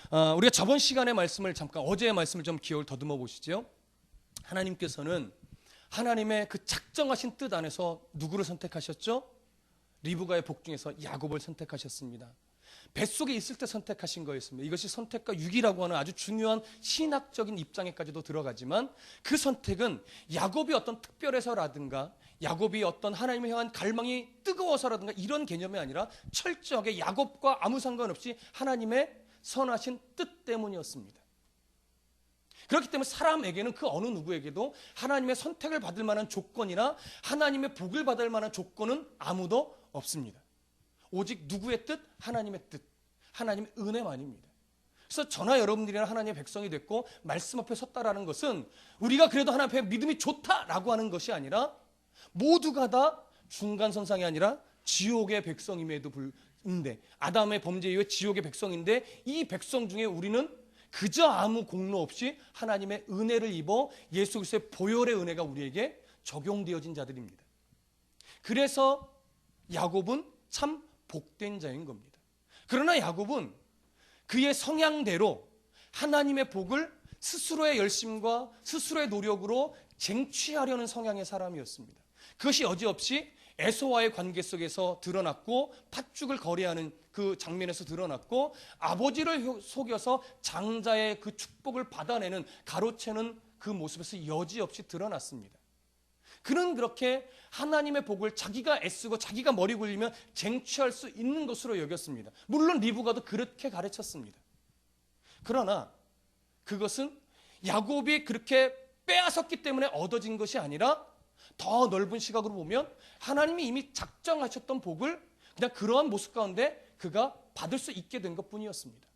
우리가 저번 시간의 말씀을 잠깐 어제의 말씀을 좀 기억을 더듬어 보시죠. 하나님께서는 하나님의 그 작정하신 뜻 안에서 누구를 선택하셨죠? 리브가의 복 중에서 야곱을 선택하셨습니다. 뱃속에 있을 때 선택하신 거였습니다. 이것이 선택과 유기라고 하는 아주 중요한 신학적인 입장에까지도 들어가지만 그 선택은 야곱이 어떤 특별해서라든가 야곱이 어떤 하나님을 향한 갈망이 뜨거워서라든가 이런 개념이 아니라 철저하게 야곱과 아무 상관없이 하나님의 선하신 뜻 때문이었습니다. 그렇기 때문에 사람에게는 그 어느 누구에게도 하나님의 선택을 받을 만한 조건이나 하나님의 복을 받을 만한 조건은 아무도 없습니다. 오직 누구의 뜻? 하나님의 뜻, 하나님의 은혜만입니다. 그래서 저나 여러분들이나 하나님의 백성이 됐고 말씀 앞에 섰다라는 것은 우리가 그래도 하나님 앞에 믿음이 좋다라고 하는 것이 아니라 모두가 다 중간선상이 아니라 지옥의 백성임에도 불구하고 아담의 범죄 이후에 지옥의 백성인데 이 백성 중에 우리는 그저 아무 공로 없이 하나님의 은혜를 입어 예수 그리스도의 보혈의 은혜가 우리에게 적용되어진 자들입니다. 그래서 야곱은 참 복된 자인 겁니다. 그러나 야곱은 그의 성향대로 하나님의 복을 스스로의 열심과 스스로의 노력으로 쟁취하려는 성향의 사람이었습니다. 그것이 여지없이 에서와의 관계 속에서 드러났고 팥죽을 거래하는 그 장면에서 드러났고 아버지를 속여서 장자의 그 축복을 받아내는 가로채는 그 모습에서 여지없이 드러났습니다. 그는 그렇게 하나님의 복을 자기가 애쓰고 자기가 머리 굴리면 쟁취할 수 있는 것으로 여겼습니다. 물론 리브가도 그렇게 가르쳤습니다. 그러나 그것은 야곱이 그렇게 빼앗았기 때문에 얻어진 것이 아니라 더 넓은 시각으로 보면 하나님이 이미 작정하셨던 복을 그냥 그러한 모습 가운데 그가 받을 수 있게 된 것뿐이었습니다.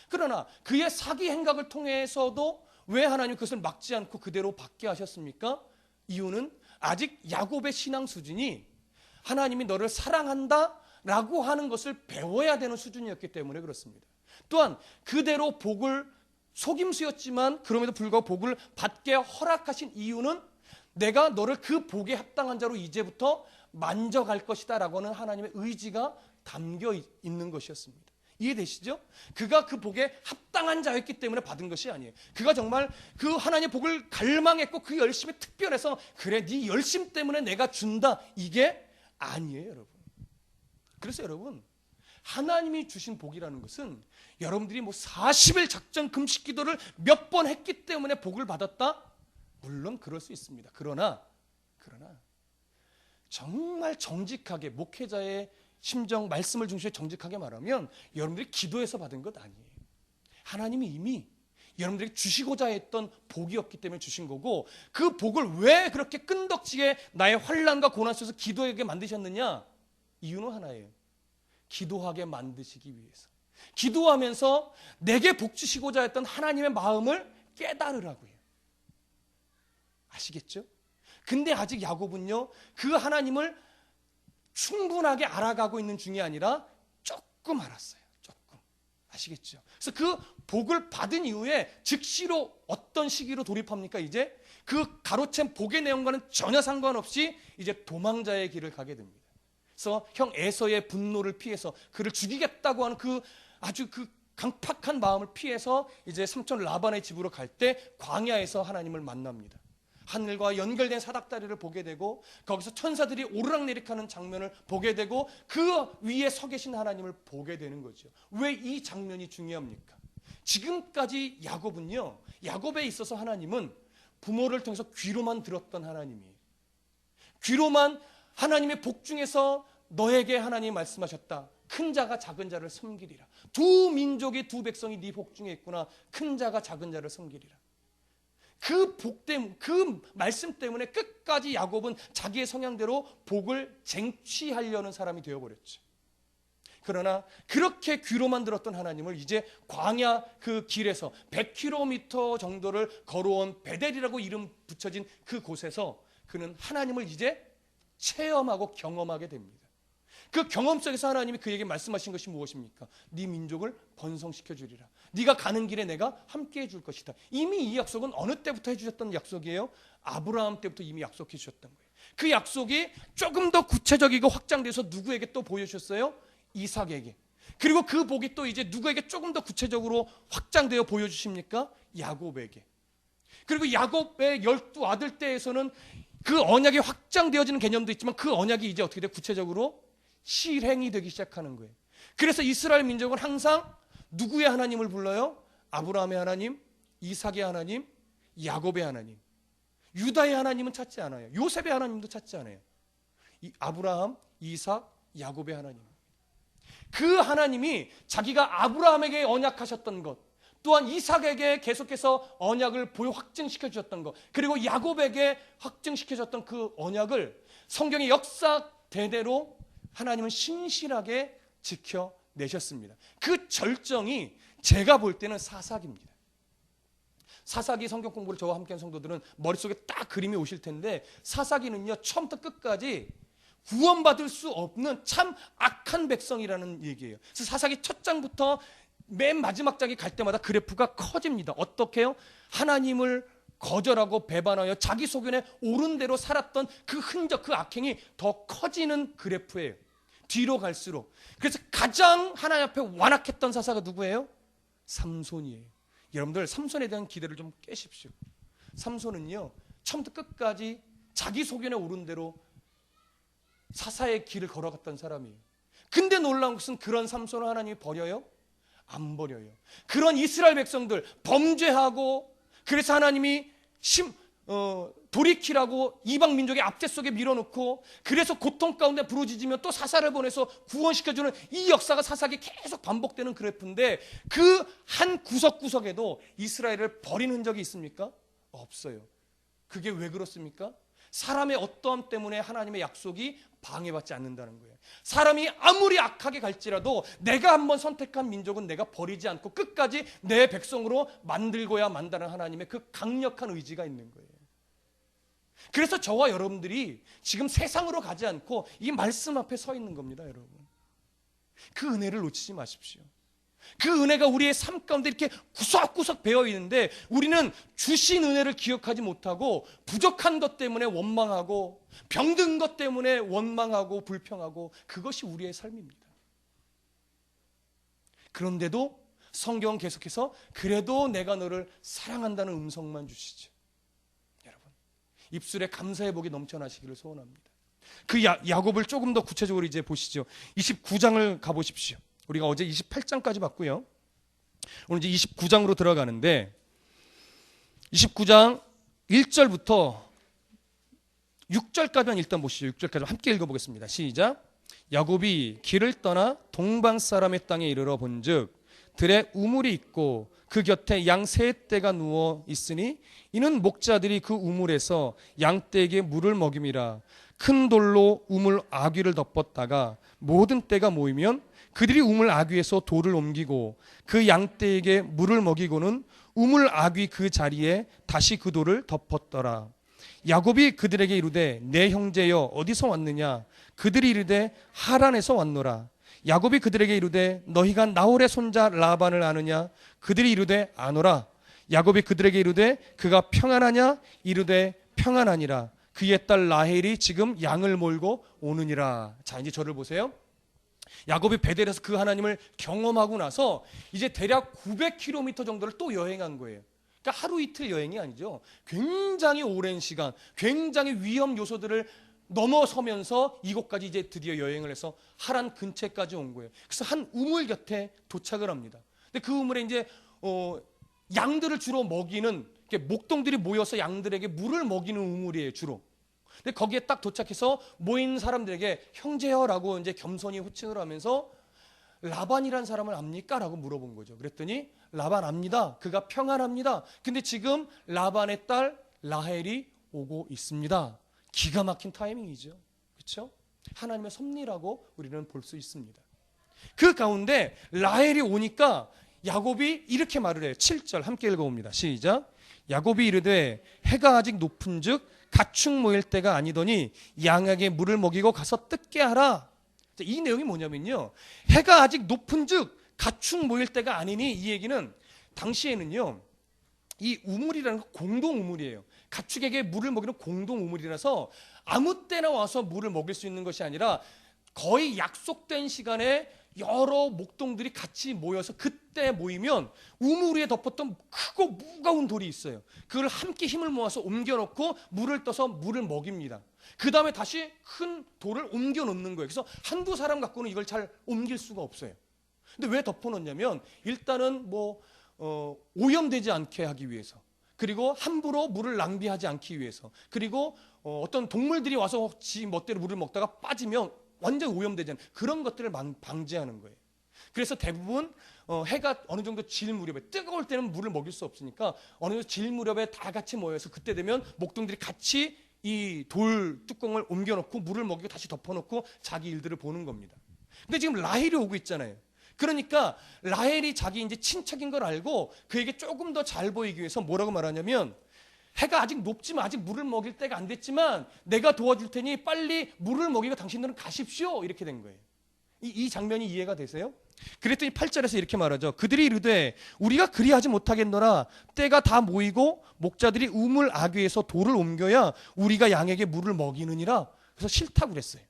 그러나 그의 사기 행각을 통해서도 왜 하나님 그것을 막지 않고 그대로 받게 하셨습니까? 이유는 아직 야곱의 신앙 수준이 하나님이 너를 사랑한다 라고 하는 것을 배워야 되는 수준이었기 때문에 그렇습니다. 또한 그대로 복을 속임수였지만 그럼에도 불구하고 복을 받게 허락하신 이유는 내가 너를 그 복에 합당한 자로 이제부터 만져갈 것이다 라고 하는 하나님의 의지가 담겨 있는 것이었습니다. 이해되시죠? 그가 그 복에 합당한 자였기 때문에 받은 것이 아니에요. 그가 정말 그 하나님의 복을 갈망했고 그 열심이 특별해서 그래 네 열심 때문에 내가 준다 이게 아니에요 여러분. 그래서 여러분 하나님이 주신 복이라는 것은 여러분들이 뭐 40일 작정 금식 기도를 몇 번 했기 때문에 복을 받았다? 물론 그럴 수 있습니다. 그러나 정말 정직하게 목회자의 심정, 말씀을 중심에 정직하게 말하면 여러분들이 기도해서 받은 것 아니에요. 하나님이 이미 여러분들에게 주시고자 했던 복이었기 때문에 주신 거고 그 복을 왜 그렇게 끈덕지게 나의 환난과 고난 속에서 기도하게 만드셨느냐? 이유는 하나예요. 기도하게 만드시기 위해서. 기도하면서 내게 복 주시고자 했던 하나님의 마음을 깨달으라고요. 아시겠죠? 근데 아직 야곱은요 그 하나님을 충분하게 알아가고 있는 중이 아니라 조금 알았어요. 조금. 아시겠죠? 그래서 그 복을 받은 이후에 즉시로 어떤 시기로 돌입합니까? 이제 그 가로챈 복의 내용과는 전혀 상관없이 이제 도망자의 길을 가게 됩니다. 그래서 형 에서의 분노를 피해서 그를 죽이겠다고 하는 그 아주 그 강팍한 마음을 피해서 이제 삼촌 라반의 집으로 갈 때 광야에서 하나님을 만납니다. 하늘과 연결된 사닥다리를 보게 되고 거기서 천사들이 오르락내리락하는 장면을 보게 되고 그 위에 서 계신 하나님을 보게 되는 거죠. 왜 이 장면이 중요합니까? 지금까지 야곱은요, 야곱에 있어서 하나님은 부모를 통해서 귀로만 들었던 하나님이에요. 귀로만 하나님의 복 중에서 너에게 하나님이 말씀하셨다. 큰 자가 작은 자를 섬기리라. 두 민족의 두 백성이 네 복 중에 있구나. 큰 자가 작은 자를 섬기리라. 그 복 때문에, 그 말씀 때문에 끝까지 야곱은 자기의 성향대로 복을 쟁취하려는 사람이 되어버렸죠. 그러나 그렇게 귀로만 들었던 하나님을 이제 광야 그 길에서 100km 정도를 걸어온 베델이라고 이름 붙여진 그 곳에서 그는 하나님을 이제 체험하고 경험하게 됩니다. 그 경험 속에서 하나님이 그에게 말씀하신 것이 무엇입니까? 네 민족을 번성시켜 주리라. 네가 가는 길에 내가 함께해 줄 것이다. 이미 이 약속은 어느 때부터 해주셨던 약속이에요? 아브라함 때부터 이미 약속해 주셨던 거예요. 그 약속이 조금 더 구체적이고 확장돼서 누구에게 또 보여주셨어요? 이삭에게. 그리고 그 복이 또 이제 누구에게 조금 더 구체적으로 확장되어 보여주십니까? 야곱에게. 그리고 야곱의 12아들 때에서는 그 언약이 확장되어지는 개념도 있지만 그 언약이 이제 어떻게 돼? 구체적으로 실행이 되기 시작하는 거예요. 그래서 이스라엘 민족은 항상 누구의 하나님을 불러요? 아브라함의 하나님, 이삭의 하나님, 야곱의 하나님. 유다의 하나님은 찾지 않아요. 요셉의 하나님도 찾지 않아요. 아브라함, 이삭, 야곱의 하나님. 그 하나님이 자기가 아브라함에게 언약하셨던 것, 또한 이삭에게 계속해서 언약을 확증시켜 주셨던 것, 그리고 야곱에게 확증시켜 주셨던 그 언약을 성경의 역사 대대로 하나님은 신실하게 지켜내셨습니다. 그 절정이 제가 볼 때는 사사기입니다. 사사기 성경 공부를 저와 함께한 성도들은 머릿속에 딱 그림이 오실 텐데, 사사기는요 처음부터 끝까지 구원받을 수 없는 참 악한 백성이라는 얘기예요. 그래서 사사기 첫 장부터 맨 마지막 장에 갈 때마다 그래프가 커집니다. 어떻게요? 하나님을 거절하고 배반하여 자기 소견에 옳은 대로 살았던 그 흔적, 그 악행이 더 커지는 그래프예요. 뒤로 갈수록. 그래서 가장 하나님 앞에 완악했던 사사가 누구예요? 삼손이에요. 여러분들 삼손에 대한 기대를 좀 깨십시오. 삼손은요 처음부터 끝까지 자기 소견에 옳은 대로 사사의 길을 걸어갔던 사람이에요. 근데 놀라운 것은 그런 삼손을 하나님이 버려요? 안 버려요. 그런 이스라엘 백성들 범죄하고, 그래서 하나님이 돌이키라고 이방 민족의 압제 속에 밀어넣고, 그래서 고통 가운데 부르짖으며 또 사사를 보내서 구원시켜주는 이 역사가 사사기 계속 반복되는 그래프인데, 그 한 구석구석에도 이스라엘을 버린 흔적이 있습니까? 없어요. 그게 왜 그렇습니까? 사람의 어떠함 때문에 하나님의 약속이 방해받지 않는다는 거예요. 사람이 아무리 악하게 갈지라도 내가 한번 선택한 민족은 내가 버리지 않고 끝까지 내 백성으로 만들고야 만다는 하나님의 그 강력한 의지가 있는 거예요. 그래서 저와 여러분들이 지금 세상으로 가지 않고 이 말씀 앞에 서 있는 겁니다, 여러분. 그 은혜를 놓치지 마십시오. 그 은혜가 우리의 삶 가운데 이렇게 구석구석 배어 있는데, 우리는 주신 은혜를 기억하지 못하고 부족한 것 때문에 원망하고 병든 것 때문에 원망하고 불평하고, 그것이 우리의 삶입니다. 그런데도 성경은 계속해서 그래도 내가 너를 사랑한다는 음성만 주시죠. 여러분, 입술에 감사의 복이 넘쳐나시기를 소원합니다. 그 야곱을 조금 더 구체적으로 이제 보시죠. 29장을 가보십시오. 우리가 어제 28장까지 봤고요. 오늘 이제 29장으로 들어가는데, 29장 1절부터 6절까지만 일단 보시죠. 6절까지 함께 읽어보겠습니다. 시작. 야곱이 길을 떠나 동방 사람의 땅에 이르러 본즉 들에 우물이 있고 그 곁에 양 세 떼가 누워 있으니 이는 목자들이 그 우물에서 양떼에게 물을 먹임이라. 큰 돌로 우물 아귀를 덮었다가 모든 떼가 모이면 그들이 우물 아귀에서 돌을 옮기고 그 양떼에게 물을 먹이고는 우물 아귀 그 자리에 다시 그 돌을 덮었더라. 야곱이 그들에게 이르되 내 형제여 어디서 왔느냐? 그들이 이르되 하란에서 왔노라. 야곱이 그들에게 이르되 너희가 나홀의 손자 라반을 아느냐? 그들이 이르되 아노라. 야곱이 그들에게 이르되 그가 평안하냐? 이르되 평안하니라. 그의 딸 라헬이 지금 양을 몰고 오느니라. 자, 이제 저를 보세요. 야곱이 베델에서 그 하나님을 경험하고 나서 이제 대략 900km 정도를 또 여행한 거예요. 그러니까 하루 이틀 여행이 아니죠. 굉장히 오랜 시간, 굉장히 위험 요소들을 넘어서면서 이곳까지 이제 드디어 여행을 해서 하란 근처까지 온 거예요. 그래서 한 우물 곁에 도착을 합니다. 근데 그 우물에 이제 양들을 주로 먹이는 목동들이 모여서 양들에게 물을 먹이는 우물이에요, 주로. 근데 거기에 딱 도착해서 모인 사람들에게 형제여라고 이제 겸손히 호칭을 하면서 라반이란 사람을 압니까? 라고 물어본 거죠. 그랬더니 라반 압니다. 그가 평안합니다. 근데 지금 라반의 딸 라헬이 오고 있습니다. 기가 막힌 타이밍이죠. 그렇죠? 하나님의 섭리라고 우리는 볼 수 있습니다. 그 가운데 라헬이 오니까 야곱이 이렇게 말을 해요. 7절 함께 읽어봅니다. 시작. 야곱이 이르되 해가 아직 높은즉 가축 모일 때가 아니더니 양에게 물을 먹이고 가서 뜯게 하라. 이 내용이 뭐냐면요, 해가 아직 높은즉 가축 모일 때가 아니니, 이 얘기는 당시에는요 이 우물이라는 건 공동 우물이에요. 가축에게 물을 먹이는 공동 우물이라서 아무 때나 와서 물을 먹일 수 있는 것이 아니라 거의 약속된 시간에 여러 목동들이 같이 모여서 그때 모이면 우물 위에 덮었던 크고 무거운 돌이 있어요. 그걸 함께 힘을 모아서 옮겨놓고 물을 떠서 물을 먹입니다. 그 다음에 다시 큰 돌을 옮겨 놓는 거예요. 그래서 한두 사람 갖고는 이걸 잘 옮길 수가 없어요. 근데 왜 덮어놓냐면 일단은 오염되지 않게 하기 위해서, 그리고 함부로 물을 낭비하지 않기 위해서, 그리고 어떤 동물들이 와서 지 멋대로 물을 먹다가 빠지면 완전 오염되지 않는 그런 것들을 방지하는 거예요. 그래서 대부분 해가 어느 정도 질 무렵에, 뜨거울 때는 물을 먹일 수 없으니까 어느 정도 질 무렵에 다 같이 모여서 그때 되면 목동들이 같이 이 돌 뚜껑을 옮겨놓고 물을 먹이고 다시 덮어놓고 자기 일들을 보는 겁니다. 근데 지금 라헬이 오고 있잖아요. 그러니까 라헬이 자기 이제 친척인 걸 알고 그에게 조금 더 잘 보이기 위해서 뭐라고 말하냐면, 해가 아직 높지만 아직 물을 먹일 때가 안 됐지만 내가 도와줄 테니 빨리 물을 먹이고 당신들은 가십시오. 이렇게 된 거예요. 이 장면이 이해가 되세요? 그랬더니 8절에서 이렇게 말하죠. 그들이 이르되 우리가 그리하지 못하겠노라. 때가 다 모이고 목자들이 우물 아귀에서 돌을 옮겨야 우리가 양에게 물을 먹이느니라. 그래서 싫다고 그랬어요.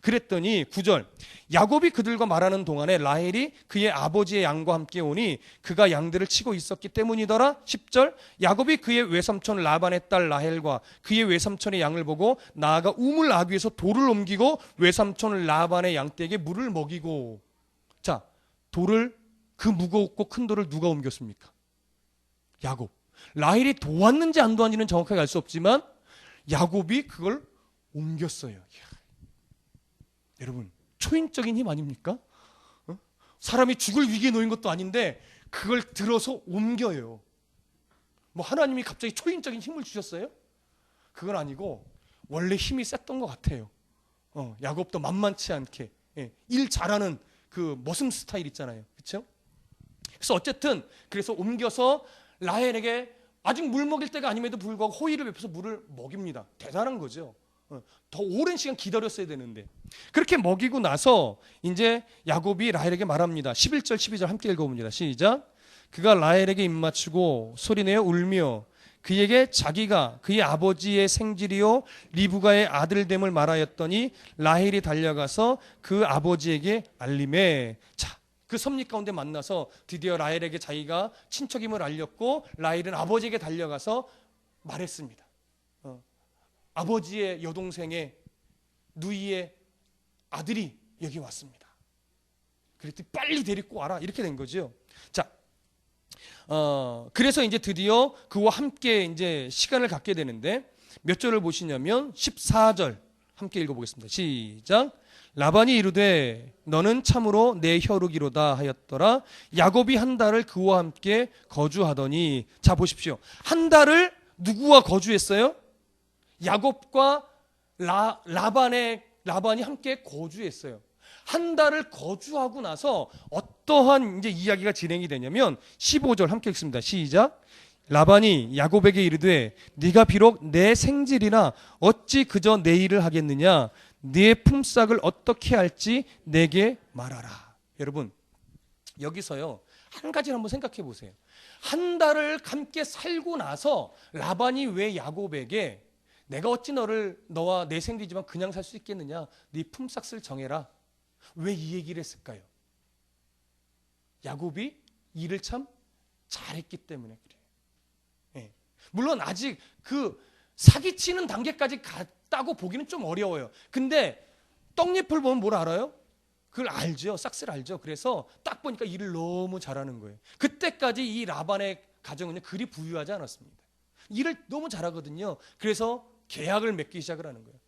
그랬더니 9절, 야곱이 그들과 말하는 동안에 라헬이 그의 아버지의 양과 함께 오니 그가 양들을 치고 있었기 때문이더라. 10절, 야곱이 그의 외삼촌 라반의 딸 라헬과 그의 외삼촌의 양을 보고 나아가 우물 아귀에서 돌을 옮기고 외삼촌 라반의 양떼에게 물을 먹이고. 자, 돌을, 그 무겁고 큰 돌을 누가 옮겼습니까? 야곱. 라헬이 도왔는지 안 도왔는지는 정확하게 알 수 없지만 야곱이 그걸 옮겼어요. 여러분, 초인적인 힘 아닙니까? 사람이 죽을 위기에 놓인 것도 아닌데 그걸 들어서 옮겨요. 뭐 하나님이 갑자기 초인적인 힘을 주셨어요? 그건 아니고 원래 힘이 셌던 것 같아요. 야곱도 만만치 않게 일 잘하는 그 머슴 스타일 있잖아요. 그렇죠? 그래서 어쨌든 그래서 옮겨서 라헬에게 아직 물 먹일 때가 아님에도 불구하고 호의를 베풀어서 물을 먹입니다. 대단한 거죠. 더 오랜 시간 기다렸어야 되는데. 그렇게 먹이고 나서 이제 야곱이 라헬에게 말합니다. 11절 12절 함께 읽어봅니다. 시작. 그가 라헬에게 입맞추고 소리내어 울며 그에게 자기가 그의 아버지의 생질이요 리브가의 아들됨을 말하였더니 라헬이 달려가서 그 아버지에게 알림해. 자, 그 섭리 가운데 만나서 드디어 라헬에게 자기가 친척임을 알렸고 라헬은 아버지에게 달려가서 말했습니다. 아버지의 여동생의 누이의 아들이 여기 왔습니다. 그랬더니 빨리 데리고 와라. 이렇게 된 거죠. 자, 그래서 이제 드디어 그와 함께 이제 시간을 갖게 되는데 몇 절을 보시냐면 14절 함께 읽어보겠습니다. 시작. 라반이 이르되 너는 참으로 내 혈육이로다 하였더라. 야곱이 한 달을 그와 함께 거주하더니. 자, 보십시오. 한 달을 누구와 거주했어요? 야곱과 라반이 함께 거주했어요. 한 달을 거주하고 나서 어떠한 이제 이야기가 진행이 되냐면 15절 함께 읽습니다. 시작. 라반이 야곱에게 이르되 네가 비록 내 생질이나 어찌 그저 내 일을 하겠느냐. 네 품삯을 어떻게 할지 내게 말하라. 여러분, 여기서요 한 가지를 한번 생각해 보세요. 한 달을 함께 살고 나서 라반이 왜 야곱에게 내가 어찌 너와 내 생리지만 그냥 살 수 있겠느냐. 네 품삯을 정해라. 왜 이 얘기를 했을까요? 야곱이 일을 참 잘했기 때문에 그래요. 네. 물론 아직 그 사기치는 단계까지 갔다고 보기는 좀 어려워요. 근데 떡잎을 보면 뭘 알아요? 그걸 알죠. 싹스를 알죠. 그래서 딱 보니까 일을 너무 잘하는 거예요. 그때까지 이 라반의 가정은 그리 부유하지 않았습니다. 일을 너무 잘하거든요. 그래서 계약을 맺기 시작을 하는 거예요.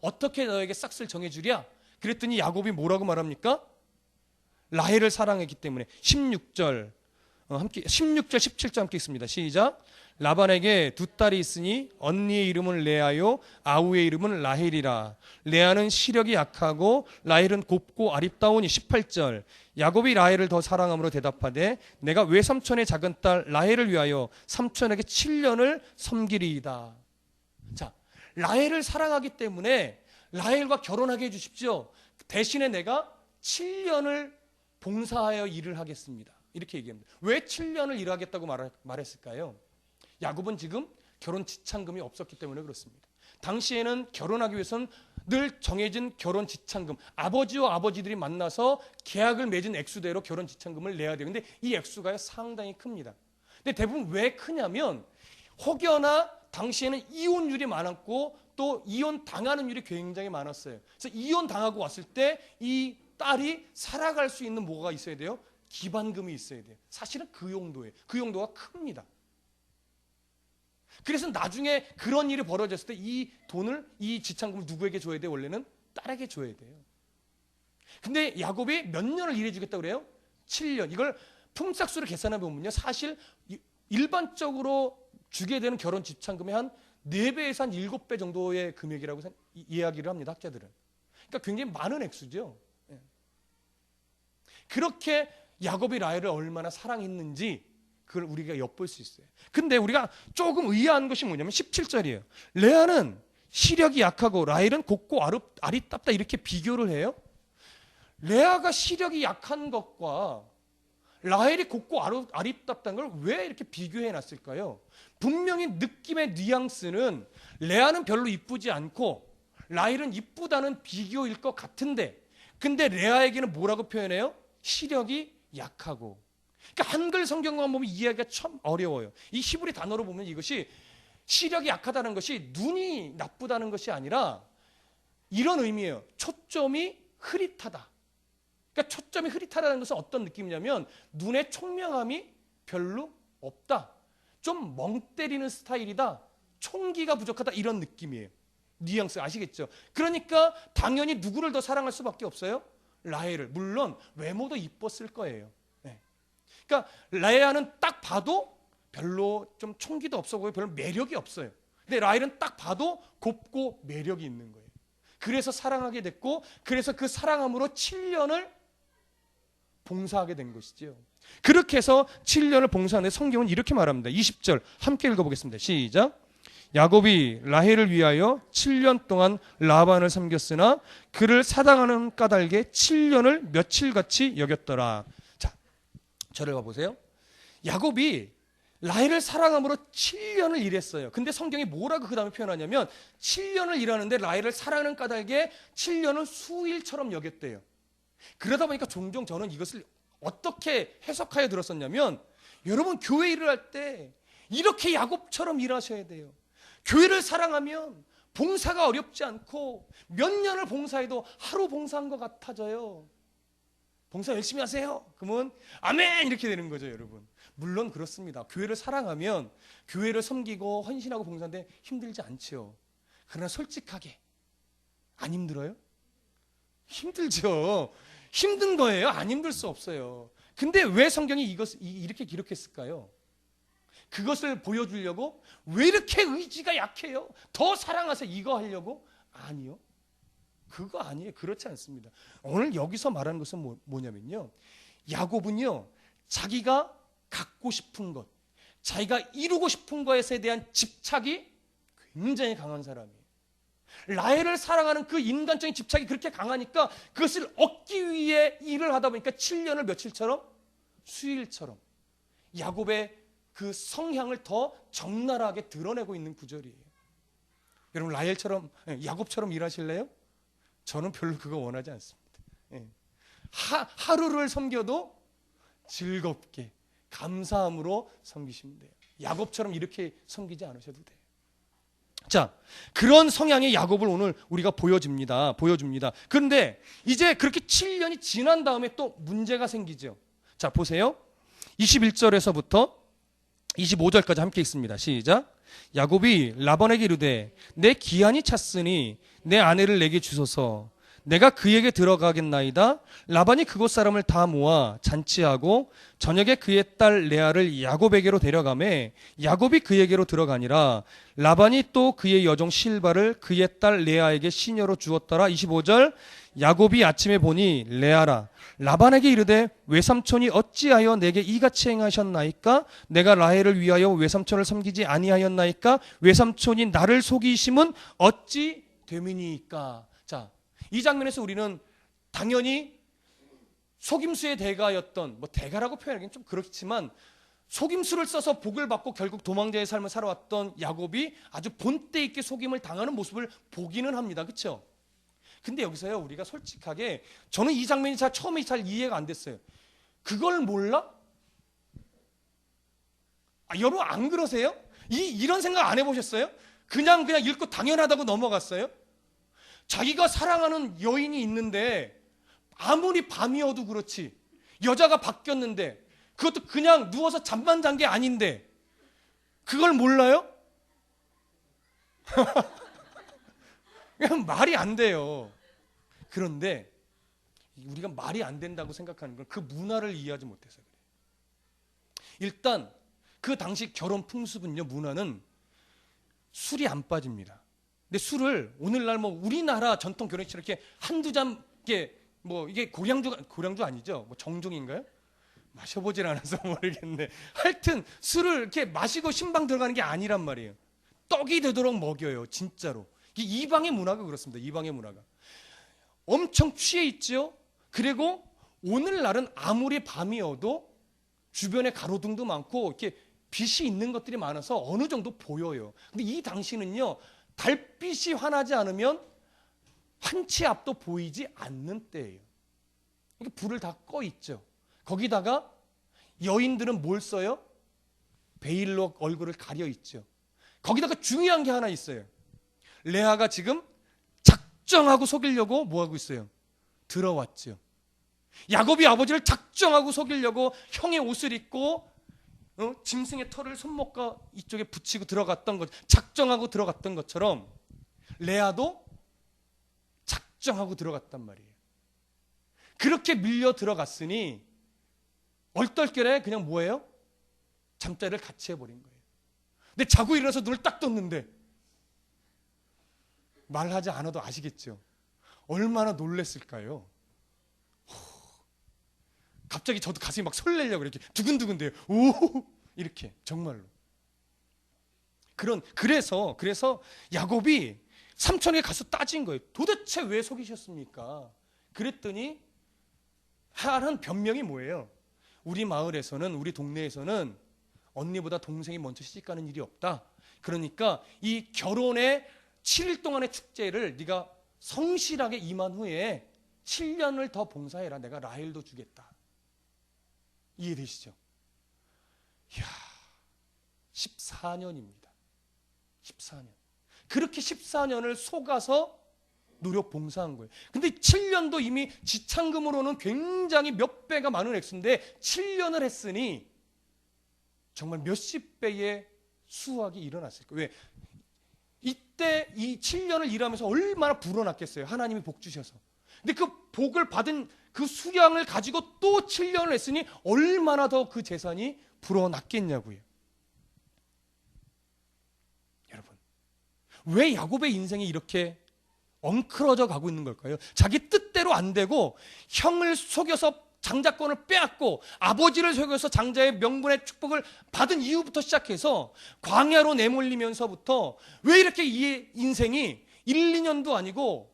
어떻게 너에게 싹스를 정해주랴? 그랬더니 야곱이 뭐라고 말합니까? 라헬을 사랑했기 때문에. 16절 17절 함께 있습니다. 시작. 라반에게 두 딸이 있으니 언니의 이름은 레아요 아우의 이름은 라헬이라. 레아는 시력이 약하고 라헬은 곱고 아립다우니. 18절 야곱이 라헬을 더 사랑함으로 대답하되 내가 외삼촌의 작은 딸 라헬을 위하여 삼촌에게 7년을 섬기리이다. 자, 라헬을 사랑하기 때문에 라헬과 결혼하게 해주십시오. 대신에 내가 7년을 봉사하여 일을 하겠습니다. 이렇게 얘기합니다. 왜 7년을 일하겠다고 말했을까요? 야곱은 지금 결혼 지참금이 없었기 때문에 그렇습니다. 당시에는 결혼하기 위해서는 늘 정해진 결혼 지참금, 아버지와 아버지들이 만나서 계약을 맺은 액수대로 결혼 지참금을 내야 돼요. 근데 이 액수가 상당히 큽니다. 근데 대부분 왜 크냐면 혹여나 당시에는 이혼율이 많았고 또 이혼 당하는 율이 굉장히 많았어요. 그래서 이혼 당하고 왔을 때 이 딸이 살아갈 수 있는 뭐가 있어야 돼요? 기반금이 있어야 돼요. 사실은 그 용도예요. 그 용도가 큽니다. 그래서 나중에 그런 일이 벌어졌을 때 이 돈을, 이 지참금을 누구에게 줘야 돼요? 원래는 딸에게 줘야 돼요. 근데 야곱이 몇 년을 일해주겠다고 그래요? 7년. 이걸 품삯수를 계산해 보면요, 사실 일반적으로 주게 되는 결혼 지참금의 한 4배에서 한 7배 정도의 금액이라고 이야기를 합니다, 학자들은. 그러니까 굉장히 많은 액수죠. 그렇게 야곱이 라헬을 얼마나 사랑했는지 그걸 우리가 엿볼 수 있어요. 근데 우리가 조금 의아한 것이 뭐냐면 17절이에요. 레아는 시력이 약하고 라헬은 곱고 아리따다 이렇게 비교를 해요. 레아가 시력이 약한 것과 라헬이 곱고 아리따다는 걸 왜 이렇게 비교해 놨을까요? 분명히 느낌의 뉘앙스는 레아는 별로 이쁘지 않고 라헬은 이쁘다는 비교일 것 같은데, 근데 레아에게는 뭐라고 표현해요? 시력이 약하고. 그러니까 한글 성경만 보면 이해하기가 참 어려워요. 이 히브리 단어로 보면 이것이 시력이 약하다는 것이 눈이 나쁘다는 것이 아니라 이런 의미예요. 초점이 흐릿하다. 그러니까 초점이 흐릿하다는 것은 어떤 느낌이냐면 눈의 총명함이 별로 없다. 좀 멍 때리는 스타일이다. 총기가 부족하다. 이런 느낌이에요. 뉘앙스 아시겠죠? 그러니까 당연히 누구를 더 사랑할 수밖에 없어요? 라헬을. 물론 외모도 이뻤을 거예요. 그러니까 레아는 딱 봐도 별로 좀 총기도 없어 보이고 별로 매력이 없어요. 근데 라헬은 딱 봐도 곱고 매력이 있는 거예요. 그래서 사랑하게 됐고, 그래서 그 사랑함으로 7년을 봉사하게 된 것이죠. 그렇게 해서 7년을 봉사하는데 성경은 이렇게 말합니다. 20절 함께 읽어보겠습니다. 시작. 야곱이 라헬을 위하여 7년 동안 라반을 섬겼으나 그를 사랑하는 까닭에 7년을 며칠같이 여겼더라. 자, 저를 봐보세요. 야곱이 라헬을 사랑함으로 7년을 일했어요. 근데 성경이 뭐라고 그 다음에 표현하냐면 7년을 일하는데 라헬을 사랑하는 까닭에 7년을 수일처럼 여겼대요. 그러다 보니까 종종 저는 이것을 어떻게 해석하여 들었었냐면, 여러분 교회 일을 할 때 이렇게 야곱처럼 일하셔야 돼요. 교회를 사랑하면 봉사가 어렵지 않고 몇 년을 봉사해도 하루 봉사한 것 같아져요. 봉사 열심히 하세요. 그러면 아멘 이렇게 되는 거죠, 여러분. 물론 그렇습니다. 교회를 사랑하면 교회를 섬기고 헌신하고 봉사하는데 힘들지 않죠. 그러나 솔직하게 안 힘들어요? 힘들죠. 힘든 거예요. 안 힘들 수 없어요. 근데 왜 성경이 이것을 이렇게 기록했을까요? 그것을 보여주려고? 왜 이렇게 의지가 약해요? 더 사랑하세요. 이거 하려고? 아니요. 그거 아니에요. 그렇지 않습니다. 오늘 여기서 말하는 것은 뭐냐면요, 야곱은요 자기가 갖고 싶은 것, 자기가 이루고 싶은 것에 대한 집착이 굉장히 강한 사람이에요. 라헬을 사랑하는 그 인간적인 집착이 그렇게 강하니까 그것을 얻기 위해 일을 하다 보니까 7년을 며칠처럼? 수일처럼. 야곱의 그 성향을 더 적나라하게 드러내고 있는 구절이에요. 여러분 라헬처럼, 야곱처럼 일하실래요? 저는 별로 그거 원하지 않습니다. 하루를 섬겨도 즐겁게 감사함으로 섬기시면 돼요. 야곱처럼 이렇게 섬기지 않으셔도 돼요. 자, 그런 성향의 야곱을 오늘 우리가 보여줍니다. 그런데 이제 그렇게 7년이 지난 다음에 또 문제가 생기죠. 자, 보세요. 21절에서부터 25절까지 함께 읽습니다. 시작. 야곱이 라반에게 이르되 내 기한이 찼으니 내 아내를 내게 주소서. 내가 그에게 들어가겠나이다. 라반이 그곳 사람을 다 모아 잔치하고 저녁에 그의 딸 레아를 야곱에게로 데려가매 야곱이 그에게로 들어가니라. 라반이 또 그의 여종 실바를 그의 딸 레아에게 시녀로 주었더라. 25절. 야곱이 아침에 보니 레아라. 라반에게 이르되 외삼촌이 어찌하여 내게 이같이 행하셨나이까? 내가 라헬을 위하여 외삼촌을 섬기지 아니하였나이까? 외삼촌이 나를 속이심은 어찌 됨이니까? 자, 이 장면에서 우리는 당연히 속임수의 대가였던, 대가라고 표현하기는 좀 그렇지만 속임수를 써서 복을 받고 결국 도망자의 삶을 살아왔던 야곱이 아주 본때 있게 속임을 당하는 모습을 보기는 합니다. 그렇죠? 근데 여기서요, 우리가 솔직하게 저는 이 장면이 처음에 잘 이해가 안 됐어요. 그걸 몰라? 여러분 안 그러세요? 이런 생각 안 해보셨어요? 그냥 읽고 당연하다고 넘어갔어요? 자기가 사랑하는 여인이 있는데 아무리 밤이어도 그렇지, 여자가 바뀌었는데, 그것도 그냥 누워서 잠만 잔 게 아닌데 그걸 몰라요? 그냥 말이 안 돼요. 그런데 우리가 말이 안 된다고 생각하는 건 그 문화를 이해하지 못해서 그래요. 일단 그 당시 결혼 풍습은요, 문화는 술이 안 빠집니다. 근데 술을 오늘날 뭐 우리나라 전통 결혼식처럼 이렇게 한두 잔, 이게 고량주 아니죠? 뭐 정종인가요? 마셔보질 않아서 모르겠네. 하여튼 술을 이렇게 마시고 신방 들어가는 게 아니란 말이에요. 떡이 되도록 먹여요, 진짜로. 이방의 문화가 그렇습니다. 이방의 문화가 엄청 취해 있죠. 그리고 오늘날은 아무리 밤이어도 주변에 가로등도 많고 이렇게 빛이 있는 것들이 많아서 어느 정도 보여요. 근데 이 당시는요, 달빛이 환하지 않으면 한 치 앞도 보이지 않는 때예요. 불을 다 꺼 있죠. 거기다가 여인들은 뭘 써요? 베일로 얼굴을 가려 있죠. 거기다가 중요한 게 하나 있어요. 레아가 지금 작정하고 속이려고 뭐 하고 있어요? 들어왔죠. 야곱이 아버지를 작정하고 속이려고 형의 옷을 입고 짐승의 털을 손목과 이쪽에 붙이고 들어갔던 것, 작정하고 들어갔던 것처럼 레아도 작정하고 들어갔단 말이에요. 그렇게 밀려 들어갔으니 얼떨결에 그냥 뭐예요? 잠자리를 같이 해버린 거예요. 근데 자고 일어나서 눈을 딱 떴는데, 말하지 않아도 아시겠죠? 얼마나 놀랬을까요? 갑자기 저도 가슴이 막 설레려고 이렇게 두근두근돼요. 오, 이렇게 정말로. 그래서 야곱이 삼촌에게 가서 따진 거예요. 도대체 왜 속이셨습니까? 그랬더니 하는 변명이 뭐예요? 우리 마을에서는, 우리 동네에서는 언니보다 동생이 먼저 시집가는 일이 없다. 그러니까 이 결혼의 7일 동안의 축제를 네가 성실하게 임한 후에 7년을 더 봉사해라. 내가 라헬도 주겠다. 이해되시죠? 이야, 14년입니다. 14년. 그렇게 14년을 속아서 노력 봉사한 거예요. 근데 7년도 이미 지참금으로는 굉장히 몇 배가 많은 액수인데 7년을 했으니 정말 몇십 배의 수확이 일어났을 거예요. 왜? 이때 이 7년을 일하면서 얼마나 불어났겠어요. 하나님이 복 주셔서. 근데 그 복을 받은 그 수량을 가지고 또 7년을 했으니 얼마나 더 그 재산이 불어났겠냐고요. 여러분, 왜 야곱의 인생이 이렇게 엉클어져 가고 있는 걸까요? 자기 뜻대로 안 되고 형을 속여서 장자권을 빼앗고 아버지를 속여서 장자의 명분의 축복을 받은 이후부터 시작해서 광야로 내몰리면서부터 왜 이렇게 이 인생이 1, 2년도 아니고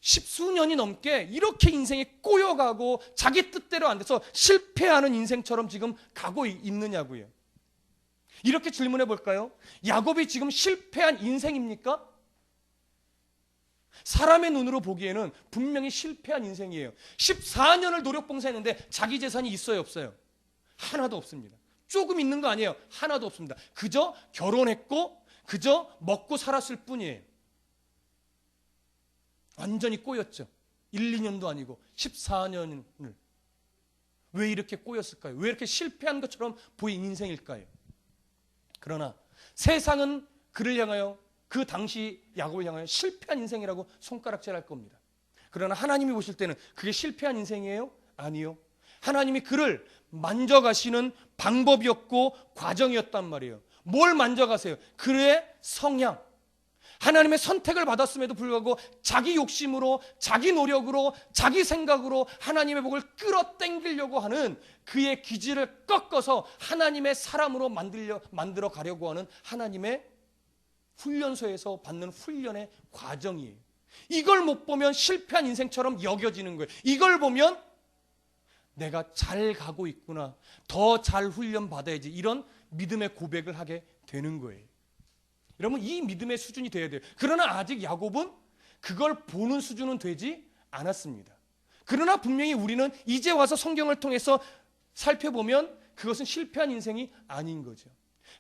십수년이 넘게 이렇게 인생이 꼬여가고 자기 뜻대로 안 돼서 실패하는 인생처럼 지금 가고 있느냐고요. 이렇게 질문해 볼까요? 야곱이 지금 실패한 인생입니까? 사람의 눈으로 보기에는 분명히 실패한 인생이에요. 14년을 노력 봉사했는데 자기 재산이 있어요, 없어요? 하나도 없습니다. 조금 있는 거 아니에요. 하나도 없습니다. 그저 결혼했고 그저 먹고 살았을 뿐이에요. 완전히 꼬였죠. 1, 2년도 아니고 14년을. 왜 이렇게 꼬였을까요? 왜 이렇게 실패한 것처럼 보인 인생일까요? 그러나 세상은 그를 향하여, 그 당시 야곱을 향하여 실패한 인생이라고 손가락질할 겁니다. 그러나 하나님이 보실 때는 그게 실패한 인생이에요? 아니요. 하나님이 그를 만져가시는 방법이었고 과정이었단 말이에요. 뭘 만져가세요? 그의 성향. 하나님의 선택을 받았음에도 불구하고 자기 욕심으로, 자기 노력으로, 자기 생각으로 하나님의 복을 끌어당기려고 하는 그의 기질을 꺾어서 하나님의 사람으로 만들어 가려고 하는 하나님의 훈련소에서 받는 훈련의 과정이에요. 이걸 못 보면 실패한 인생처럼 여겨지는 거예요. 이걸 보면 내가 잘 가고 있구나, 더 잘 훈련 받아야지, 이런 믿음의 고백을 하게 되는 거예요. 여러분, 이 믿음의 수준이 돼야 돼요. 그러나 아직 야곱은 그걸 보는 수준은 되지 않았습니다. 그러나 분명히 우리는 이제 와서 성경을 통해서 살펴보면 그것은 실패한 인생이 아닌 거죠.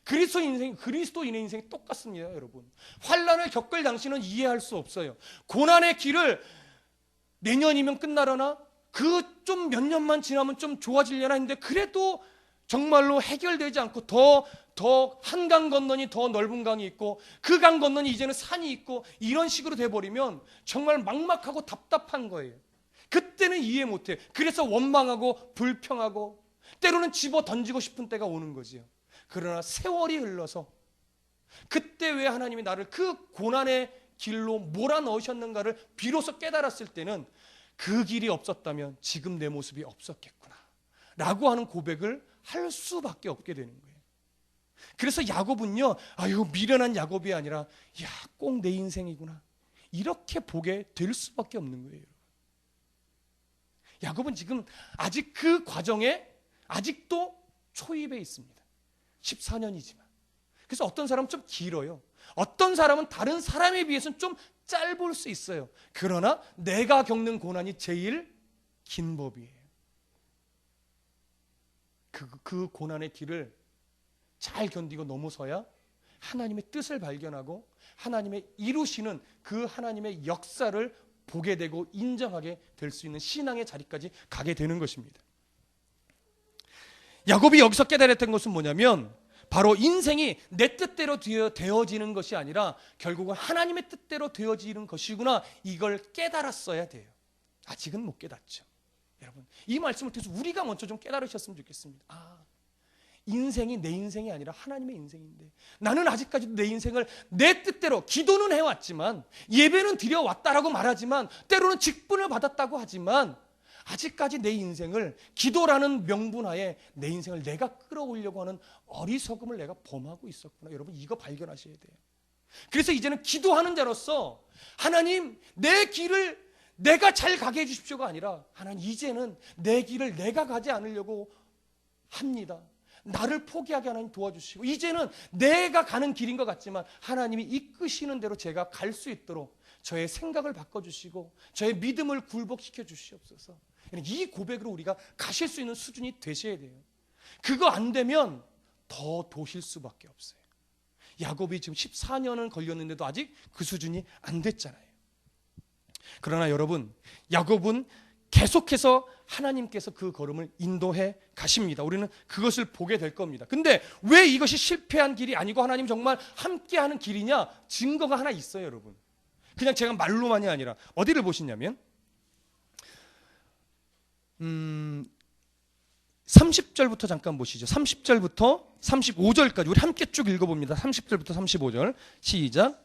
그리스도인의 인생이 똑같습니다, 여러분. 환난을 겪을 당시는 이해할 수 없어요. 고난의 길을 내년이면 끝나려나? 그 좀 몇 년만 지나면 좀 좋아지려나 했는데 그래도 정말로 해결되지 않고 더 한강 건너니 더 넓은 강이 있고 그 강 건너니 이제는 산이 있고 이런 식으로 돼버리면 정말 막막하고 답답한 거예요. 그때는 이해 못해요. 그래서 원망하고 불평하고 때로는 집어 던지고 싶은 때가 오는 거지요. 그러나 세월이 흘러서 그때 왜 하나님이 나를 그 고난의 길로 몰아넣으셨는가를 비로소 깨달았을 때는 그 길이 없었다면 지금 내 모습이 없었겠구나 라고 하는 고백을 할 수밖에 없게 되는 거예요. 그래서 야곱은요, 아유 미련한 야곱이 아니라 야, 꼭 내 인생이구나 이렇게 보게 될 수밖에 없는 거예요. 야곱은 지금 아직 그 과정에 아직도 초입에 있습니다. 14년이지만. 그래서 어떤 사람은 좀 길어요. 어떤 사람은 다른 사람에 비해서는 좀 짧을 수 있어요. 그러나 내가 겪는 고난이 제일 긴 법이에요. 그 고난의 길을 잘 견디고 넘어서야 하나님의 뜻을 발견하고 하나님의 이루시는 그 하나님의 역사를 보게 되고 인정하게 될 수 있는 신앙의 자리까지 가게 되는 것입니다. 야곱이 여기서 깨달았던 것은 뭐냐면 바로 인생이 내 뜻대로 되어지는 것이 아니라 결국은 하나님의 뜻대로 되어지는 것이구나, 이걸 깨달았어야 돼요. 아직은 못 깨닫죠. 여러분, 이 말씀을 통해서 우리가 먼저 좀 깨달으셨으면 좋겠습니다. 인생이 내 인생이 아니라 하나님의 인생인데 나는 아직까지도 내 인생을 내 뜻대로 기도는 해왔지만 예배는 드려왔다라고 말하지만 때로는 직분을 받았다고 하지만 아직까지 내 인생을 기도라는 명분하에 내 인생을 내가 끌어오려고 하는 어리석음을 내가 범하고 있었구나. 여러분, 이거 발견하셔야 돼요. 그래서 이제는 기도하는 자로서 하나님 내 길을 내가 잘 가게 해주십시오가 아니라 하나님 이제는 내 길을 내가 가지 않으려고 합니다. 나를 포기하게 하나님 도와주시고 이제는 내가 가는 길인 것 같지만 하나님이 이끄시는 대로 제가 갈 수 있도록 저의 생각을 바꿔주시고 저의 믿음을 굴복시켜 주시옵소서. 이 고백으로 우리가 가실 수 있는 수준이 되셔야 돼요. 그거 안 되면 더 도실 수밖에 없어요. 야곱이 지금 14년은 걸렸는데도 아직 그 수준이 안 됐잖아요. 그러나 여러분, 야곱은 계속해서 하나님께서 그 걸음을 인도해 가십니다. 우리는 그것을 보게 될 겁니다. 근데 왜 이것이 실패한 길이 아니고 하나님 정말 함께하는 길이냐? 증거가 하나 있어요, 여러분. 그냥 제가 말로만이 아니라 어디를 보시냐면 30절부터 잠깐 보시죠. 30절부터 35절까지 우리 함께 쭉 읽어봅니다. 30절부터 35절 시작.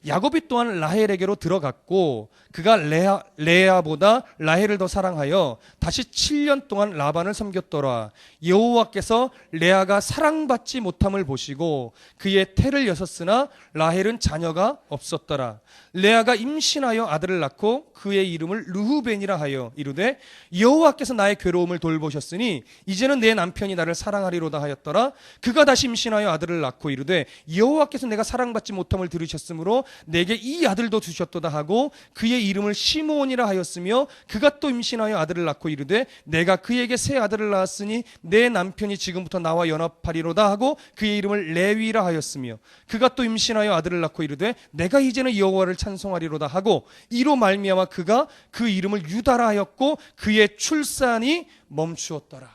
야곱이 또한 라헬에게로 들어갔고 그가 레아보다 라헬을 더 사랑하여 다시 7년 동안 라반을 섬겼더라. 여호와께서 레아가 사랑받지 못함을 보시고 그의 태를 여셨으나 라헬은 자녀가 없었더라. 레아가 임신하여 아들을 낳고 그의 이름을 르후벤이라 하여 이르되 여호와께서 나의 괴로움을 돌보셨으니 이제는 내 남편이 나를 사랑하리로다 하였더라. 그가 다시 임신하여 아들을 낳고 이르되 여호와께서 내가 사랑받지 못함을 들으셨으므로 내게 이 아들도 주셨도다 하고 그의 이름을 시므온이라 하였으며 그가 또 임신하여 아들을 낳고 이르되 내가 그에게 새 아들을 낳았으니 내 남편이 지금부터 나와 연합하리로다 하고 그의 이름을 레위라 하였으며 그가 또 임신하여 아들을 낳고 이르되 내가 이제는 여호와를 찬송하리로다 하고 이로 말미암아 그가 그 이름을 유다라 하였고 그의 출산이 멈추었더라.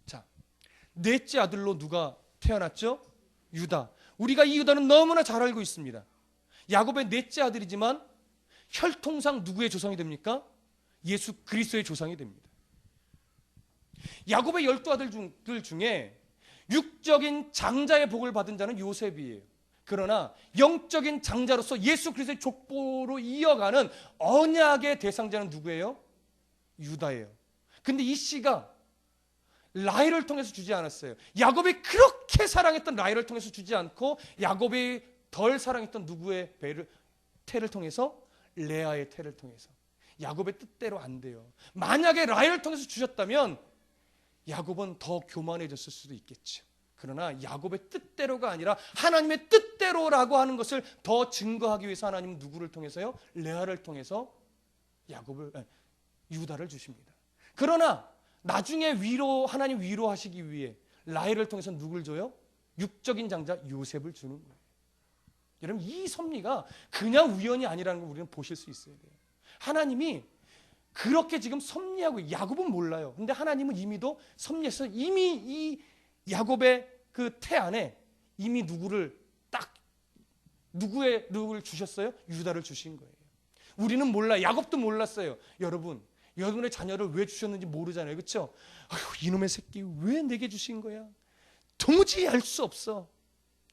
자, 넷째 아들로 누가 태어났죠? 유다. 우리가 이 유다는 너무나 잘 알고 있습니다. 야곱의 넷째 아들이지만 혈통상 누구의 조상이 됩니까? 예수 그리스도의 조상이 됩니다. 야곱의 12아들 중에 육적인 장자의 복을 받은 자는 요셉이에요. 그러나 영적인 장자로서 예수 그리스도의 족보로 이어가는 언약의 대상자는 누구예요? 유다예요. 근데 이 씨가 라헬을 통해서 주지 않았어요. 야곱이 그렇게 사랑했던 라헬을 통해서 주지 않고 야곱이 덜 사랑했던 누구의 태를 통해서? 레아의 태를 통해서. 야곱의 뜻대로 안 돼요. 만약에 라헬을 통해서 주셨다면 야곱은 더 교만해졌을 수도 있겠죠. 그러나 야곱의 뜻대로가 아니라 하나님의 뜻대로 절대로라고 하는 것을 더 증거하기 위해서 하나님은 누구를 통해서요? 레아를 통해서 유다를 주십니다. 그러나 나중에 하나님 위로하시기 위해 라헬을 통해서 누굴 줘요? 육적인 장자 요셉을 주는 거예요. 여러분, 이 섭리가 그냥 우연이 아니라는 걸 우리는 보실 수 있어야 돼요. 하나님이 그렇게 지금 섭리하고, 야곱은 몰라요. 근데 하나님은 이미도 섭리해서 이미 이 야곱의 그 태 안에 이미 누구를 누구를 주셨어요? 유다를 주신 거예요. 우리는 몰라요. 야곱도 몰랐어요. 여러분의 자녀를 왜 주셨는지 모르잖아요. 그렇죠? 아휴, 이놈의 새끼 왜 내게 주신 거야? 도무지 알 수 없어.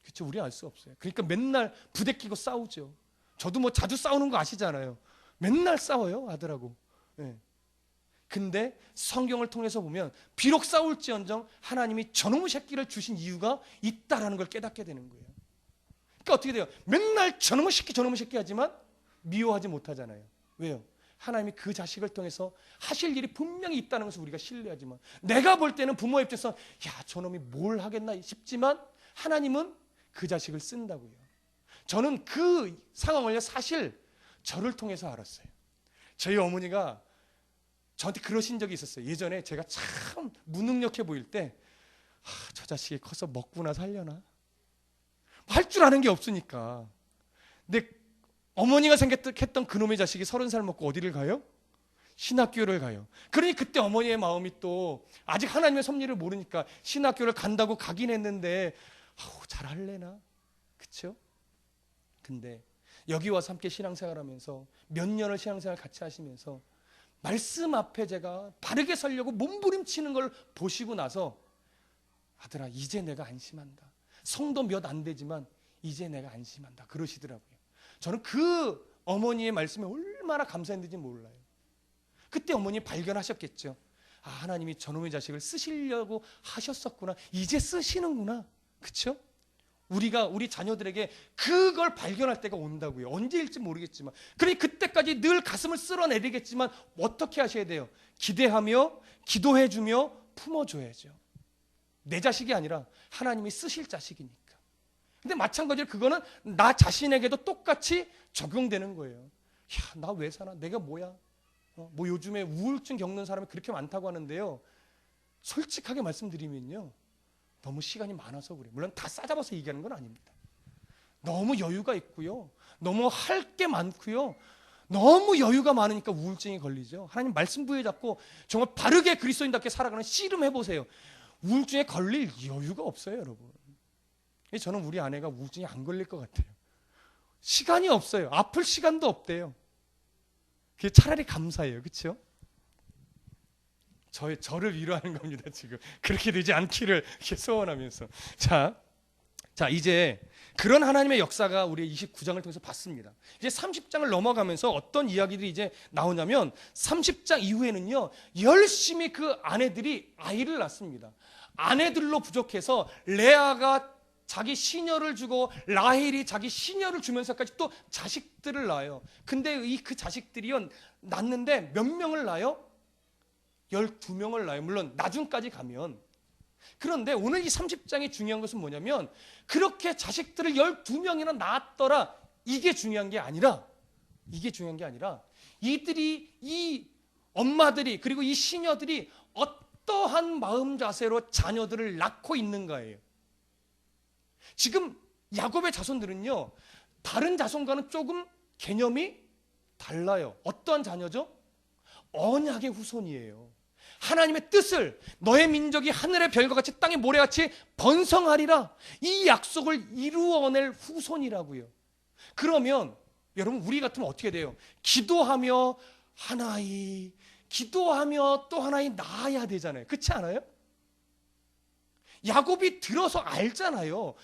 그렇죠? 우리 알 수 없어요. 그러니까 맨날 부대끼고 싸우죠. 저도 뭐 자주 싸우는 거 아시잖아요. 맨날 싸워요, 아들하고. 네. 근데 성경을 통해서 보면 비록 싸울지언정 하나님이 저놈의 새끼를 주신 이유가 있다라는 걸 깨닫게 되는 거예요. 그러니까 어떻게 돼요? 맨날 저놈의 새끼 하지만 미워하지 못하잖아요. 왜요? 하나님이 그 자식을 통해서 하실 일이 분명히 있다는 것을 우리가 신뢰하지만, 내가 볼 때는 부모의 입장에서 야, 저놈이 뭘 하겠나 싶지만 하나님은 그 자식을 쓴다고요. 저는 그 상황을 사실 저를 통해서 알았어요. 저희 어머니가 저한테 그러신 적이 있었어요. 예전에 제가 참 무능력해 보일 때 저 자식이 커서 먹구나 살려나? 할 줄 아는 게 없으니까. 근데 어머니가 생각했던 그놈의 자식이 30살 먹고 어디를 가요? 신학교를 가요. 그러니 그때 어머니의 마음이 또 아직 하나님의 섭리를 모르니까 신학교를 간다고 가긴 했는데 잘할래나? 그렇죠? 근데 여기 와서 함께 신앙생활하면서 몇 년을 신앙생활 같이 하시면서 말씀 앞에 제가 바르게 서려고 몸부림치는 걸 보시고 나서 아들아, 이제 내가 안심한다. 성도 몇 안 되지만 이제 내가 안심한다. 그러시더라고요. 저는 그 어머니의 말씀에 얼마나 감사했는지 몰라요. 그때 어머니 발견하셨겠죠. 아, 하나님이 저놈의 자식을 쓰시려고 하셨었구나. 이제 쓰시는구나. 그렇죠? 우리 자녀들에게 그걸 발견할 때가 온다고요. 언제일지 모르겠지만. 그러니 그때까지 늘 가슴을 쓸어내리겠지만 어떻게 하셔야 돼요? 기대하며 기도해주며 품어줘야죠. 내 자식이 아니라 하나님이 쓰실 자식이니까. 근데 마찬가지로 그거는 나 자신에게도 똑같이 적용되는 거예요. 야, 나 왜 사나? 내가 뭐야? 뭐 요즘에 우울증 겪는 사람이 그렇게 많다고 하는데요. 솔직하게 말씀드리면요. 너무 시간이 많아서 그래요. 물론 다 싸잡아서 얘기하는 건 아닙니다. 너무 여유가 있고요. 너무 할 게 많고요. 너무 여유가 많으니까 우울증이 걸리죠. 하나님 말씀 부여잡고 정말 바르게 그리스도인답게 살아가는 씨름해보세요. 우울증에 걸릴 여유가 없어요, 여러분. 저는 우리 아내가 우울증이 안 걸릴 것 같아요. 시간이 없어요. 아플 시간도 없대요. 그게 차라리 감사해요. 그렇죠? 저를 위로하는 겁니다, 지금. 그렇게 되지 않기를 이렇게 소원하면서. 자, 이제 그런 하나님의 역사가 우리 29장을 통해서 봤습니다. 이제 30장을 넘어가면서 어떤 이야기들이 이제 나오냐면 30장 이후에는요, 열심히 그 아내들이 아이를 낳습니다. 아내들로 부족해서 레아가 자기 시녀를 주고 라헬이 자기 시녀를 주면서까지 또 자식들을 낳아요. 근데 그 자식들이요, 낳는데 몇 명을 낳아요? 12명을 낳아요. 물론 나중까지 가면. 그런데 오늘 이 30장의 중요한 것은 뭐냐면 그렇게 자식들을 12명이나 낳았더라. 이게 중요한 게 아니라 이들이, 이 엄마들이, 그리고 이 시녀들이 어떠한 마음 자세로 자녀들을 낳고 있는가예요. 지금 야곱의 자손들은요, 다른 자손과는 조금 개념이 달라요. 어떠한 자녀죠? 언약의 후손이에요. 하나님의 뜻을 너의 민족이 하늘의 별과 같이 땅의 모래같이 번성하리라, 이 약속을 이루어낼 후손이라고요. 그러면 여러분, 우리 같으면 어떻게 돼요? 기도하며 하나이, 기도하며 또 하나이 낳아야 되잖아요. 그렇지 않아요? 야곱이 들어서 알잖아요.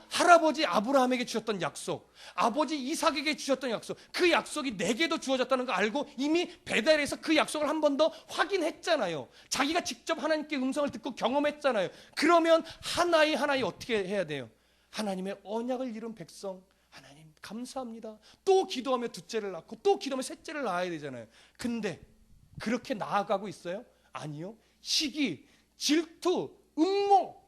할아버지 아브라함에게 주셨던 약속, 아버지 이삭에게 주셨던 약속, 그 약속이 내게도 주어졌다는 거 알고 이미 베델에서 그 약속을 한 번 더 확인했잖아요. 자기가 직접 하나님께 음성을 듣고 경험했잖아요. 그러면 하나이 어떻게 해야 돼요? 하나님의 언약을 이룬 백성, 하나님 감사합니다. 또 기도하며 둘째를 낳고 또 기도하며 셋째를 낳아야 되잖아요. 근데 그렇게 나아가고 있어요? 아니요. 시기, 질투, 음모,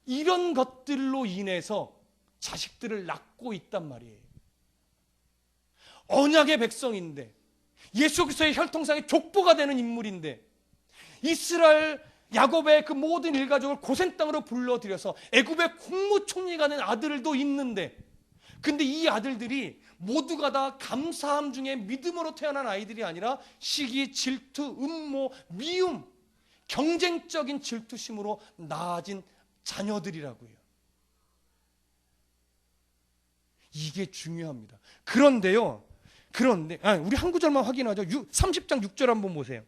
이런 것들로 인해서 자식들을 낳고 있단 말이에요. 언약의 백성인데, 예수 그리스도의 혈통상의 족보가 되는 인물인데, 이스라엘 야곱의 그 모든 일가족을 고센 땅으로 불러들여서 애굽의 국무총리가 된 아들도 있는데, 근데 이 아들들이 모두가 다 감사함 중에 믿음으로 태어난 아이들이 아니라 시기, 질투, 음모, 미움, 경쟁적인 질투심으로 낳아진 자녀들이라고요. 이게 중요합니다. 그런데요, 우리 한 구절만 확인하죠. 30장 6절 한번 보세요.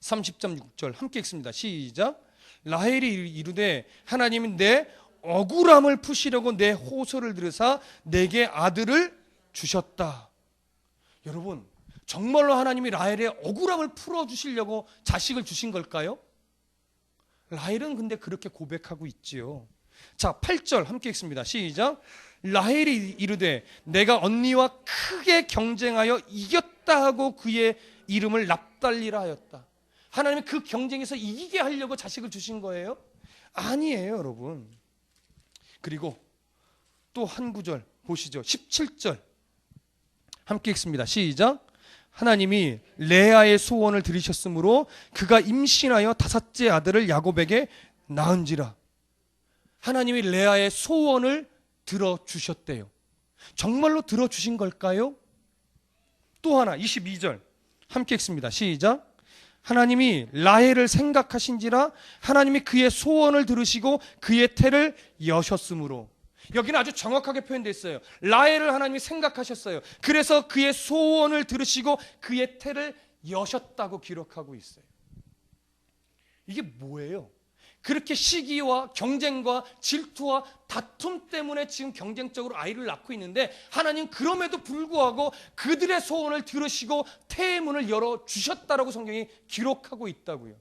30장 6절 함께 읽습니다. 시작. 라헬이 이르되 하나님이 내 억울함을 푸시려고 내 호소를 들으사 내게 아들을 주셨다. 여러분, 정말로 하나님이 라헬의 억울함을 풀어주시려고 자식을 주신 걸까요? 라헬은 근데 그렇게 고백하고 있지요. 자, 8절 함께 읽습니다. 시작. 라헬이 이르되 내가 언니와 크게 경쟁하여 이겼다 하고 그의 이름을 납달리라 하였다. 하나님이 그 경쟁에서 이기게 하려고 자식을 주신 거예요? 아니에요, 여러분. 그리고 또 한 구절 보시죠. 17절 함께 읽습니다. 시작. 하나님이 레아의 소원을 들으셨으므로 그가 임신하여 다섯째 아들을 야곱에게 낳은지라. 하나님이 레아의 소원을 들어주셨대요. 정말로 들어주신 걸까요? 또 하나 22절 함께 읽습니다. 시작. 하나님이 라헬을 생각하신지라 하나님이 그의 소원을 들으시고 그의 태를 여셨으므로. 여기는 아주 정확하게 표현되어 있어요. 라헬을 하나님이 생각하셨어요. 그래서 그의 소원을 들으시고 그의 태를 여셨다고 기록하고 있어요. 이게 뭐예요? 그렇게 시기와 경쟁과 질투와 다툼 때문에 지금 경쟁적으로 아이를 낳고 있는데 하나님 그럼에도 불구하고 그들의 소원을 들으시고 태의 문을 열어주셨다라고 성경이 기록하고 있다고요.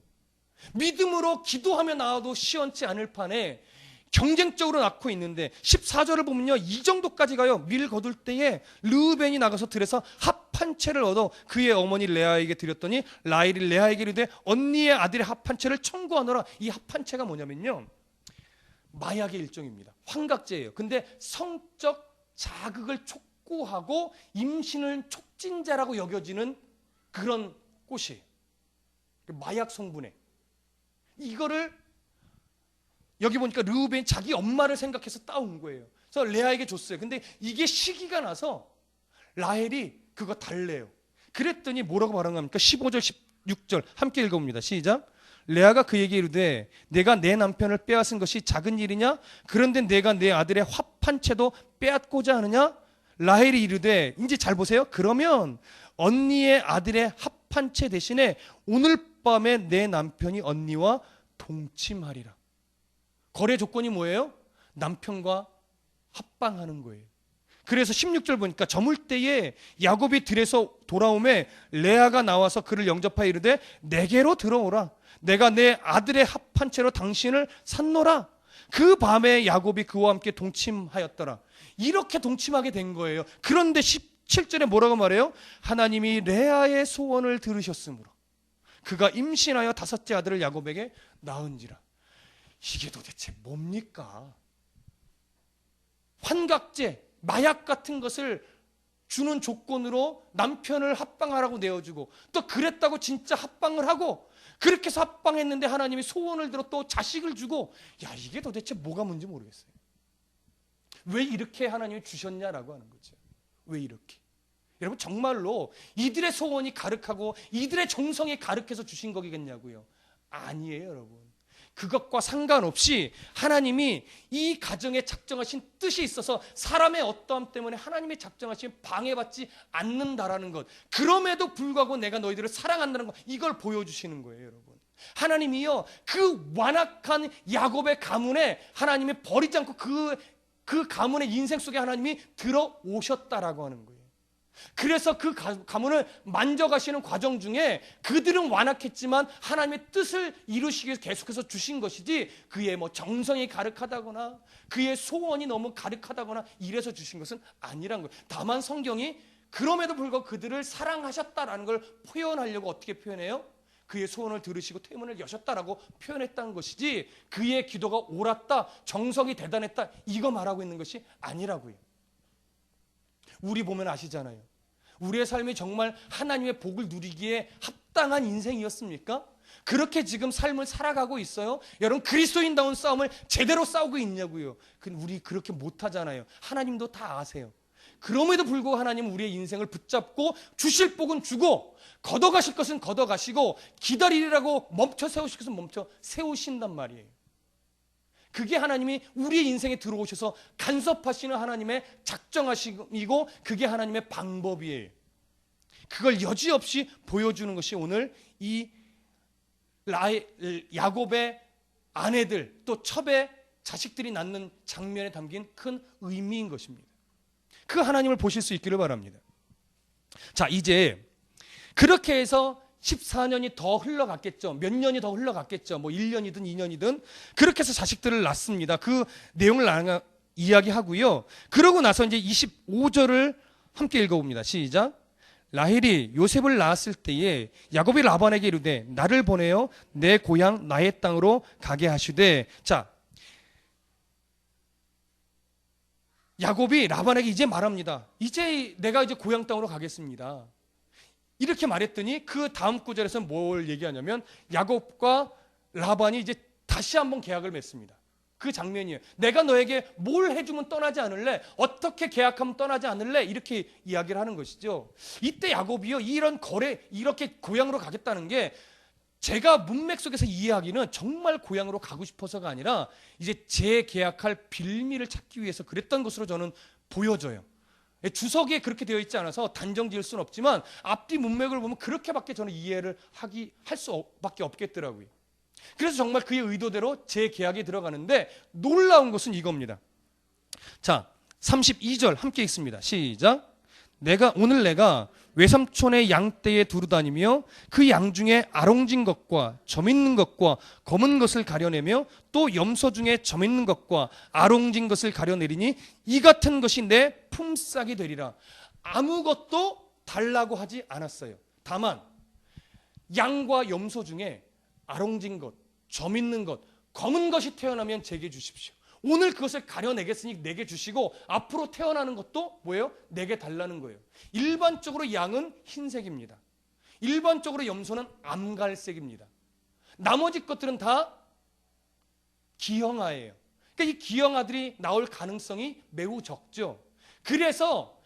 믿음으로 기도하며 나와도 시원치 않을 판에 경쟁적으로 낳고 있는데 14절을 보면요, 이 정도까지 가요. 밀 거둘 때에 르우벤이 나가서 들에서 합 한 채를 얻어 그의 어머니 레아에게 드렸더니 라헬이 레아에게 이르되 언니의 아들의 합 한 채를 청구하노라. 이 합 한 채가 뭐냐면요, 마약의 일종입니다. 환각제예요. 근데 성적 자극을 촉구하고 임신을 촉진제라고 여겨지는 그런 꽃이에요. 마약 성분에 이거를 여기 보니까 르우벤이 자기 엄마를 생각해서 따온 거예요. 그래서 레아에게 줬어요. 근데 이게 시기가 나서 라헬이 그거 달래요. 그랬더니 뭐라고 말한 겁니까? 15절 16절 함께 읽어봅니다. 시작. 레아가 그에게 이르되 내가 내 남편을 빼앗은 것이 작은 일이냐? 그런데 내가 내 아들의 합 한 채도 빼앗고자 하느냐? 라헬이 이르되, 이제 잘 보세요. 그러면 언니의 아들의 합 한 채 대신에 오늘 밤에 내 남편이 언니와 동침하리라. 거래 조건이 뭐예요? 남편과 합방하는 거예요. 그래서 16절 보니까 저물 때에 야곱이 들에서 돌아오매 레아가 나와서 그를 영접하여 이르되 내게로 들어오라. 내가 내 아들의 합 한 채로 당신을 샀노라. 그 밤에 야곱이 그와 함께 동침하였더라. 이렇게 동침하게 된 거예요. 그런데 17절에 뭐라고 말해요? 하나님이 레아의 소원을 들으셨으므로 그가 임신하여 다섯째 아들을 야곱에게 낳은지라. 이게 도대체 뭡니까? 환각제, 마약 같은 것을 주는 조건으로 남편을 합방하라고 내어주고 또 그랬다고 진짜 합방을 하고 그렇게 해서 합방했는데 하나님이 소원을 들어 또 자식을 주고, 야, 이게 도대체 뭐가 뭔지 모르겠어요. 왜 이렇게 하나님이 주셨냐라고 하는 거죠. 왜 이렇게? 여러분, 정말로 이들의 소원이 가득하고 이들의 정성이 가득해서 주신 거겠냐고요? 아니에요, 여러분. 그것과 상관없이 하나님이 이 가정에 작정하신 뜻이 있어서 사람의 어떠함 때문에 하나님이 작정하신 방해받지 않는다라는 것, 그럼에도 불구하고 내가 너희들을 사랑한다는 것, 이걸 보여주시는 거예요, 여러분. 하나님이요, 그 완악한 야곱의 가문에 하나님이 버리지 않고 그 가문의 인생 속에 하나님이 들어오셨다라고 하는 거예요. 그래서 그 가문을 만져가시는 과정 중에 그들은 완악했지만 하나님의 뜻을 이루시기 위해서 계속해서 주신 것이지 그의 뭐 정성이 가득하다거나 그의 소원이 너무 가득하다거나 이래서 주신 것은 아니란 거예요. 다만 성경이 그럼에도 불구하고 그들을 사랑하셨다라는 걸 표현하려고 어떻게 표현해요? 그의 소원을 들으시고 퇴문을 여셨다라고 표현했다는 것이지, 그의 기도가 옳았다, 정성이 대단했다, 이거 말하고 있는 것이 아니라고요. 우리 보면 아시잖아요. 우리의 삶이 정말 하나님의 복을 누리기에 합당한 인생이었습니까? 그렇게 지금 삶을 살아가고 있어요? 여러분, 그리스도인다운 싸움을 제대로 싸우고 있냐고요. 우리 그렇게 못하잖아요. 하나님도 다 아세요. 그럼에도 불구하고 하나님은 우리의 인생을 붙잡고 주실 복은 주고 걷어가실 것은 걷어가시고 기다리라고 멈춰 세우실 것은 멈춰 세우신단 말이에요. 그게 하나님이 우리의 인생에 들어오셔서 간섭하시는 하나님의 작정하심이고, 그게 하나님의 방법이에요. 그걸 여지없이 보여주는 것이 오늘 이 야곱의 아내들, 또 첩의 자식들이 낳는 장면에 담긴 큰 의미인 것입니다. 그 하나님을 보실 수 있기를 바랍니다. 자, 이제 그렇게 해서 14년이 더 흘러갔겠죠. 몇 년이 더 흘러갔겠죠. 뭐 1년이든 2년이든 그렇게 해서 자식들을 낳습니다. 그 내용을 이야기하고요. 그러고 나서 이제 25절을 함께 읽어봅니다. 시작. 라헬이 요셉을 낳았을 때에 야곱이 라반에게 이르되 나를 보내어 내 고향 나의 땅으로 가게 하시되. 자, 야곱이 라반에게 이제 말합니다. 이제 내가 이제 고향 땅으로 가겠습니다. 이렇게 말했더니 그 다음 구절에서 뭘 얘기하냐면 야곱과 라반이 이제 다시 한번 계약을 맺습니다. 그 장면이에요. 내가 너에게 뭘 해주면 떠나지 않을래? 어떻게 계약하면 떠나지 않을래? 이렇게 이야기를 하는 것이죠. 이때 야곱이요, 이런 거래, 이렇게 고향으로 가겠다는 게 제가 문맥 속에서 이해하기는 정말 고향으로 가고 싶어서가 아니라 이제 재계약할 빌미를 찾기 위해서 그랬던 것으로 저는 보여져요. 주석에 그렇게 되어 있지 않아서 단정 지을 수는 없지만 앞뒤 문맥을 보면 그렇게밖에 저는 이해를 할 수밖에 없겠더라고요. 그래서 정말 그의 의도대로 재계약에 들어가는데 놀라운 것은 이겁니다. 자, 32절 함께 읽습니다. 시작. 오늘 내가 외삼촌의 양떼에 두루다니며 그 양 중에 아롱진 것과 점 있는 것과 검은 것을 가려내며 또 염소 중에 점 있는 것과 아롱진 것을 가려내리니 이 같은 것이 내 품삯이 되리라. 아무것도 달라고 하지 않았어요. 다만 양과 염소 중에 아롱진 것, 점 있는 것, 검은 것이 태어나면 제게 주십시오. 오늘 그것을 가려내겠으니 내게 주시고 앞으로 태어나는 것도 뭐예요? 내게 달라는 거예요. 일반적으로 양은 흰색입니다. 일반적으로 염소는 암갈색입니다. 나머지 것들은 다 기형아예요. 그러니까 이 기형아들이 나올 가능성이 매우 적죠. 그래서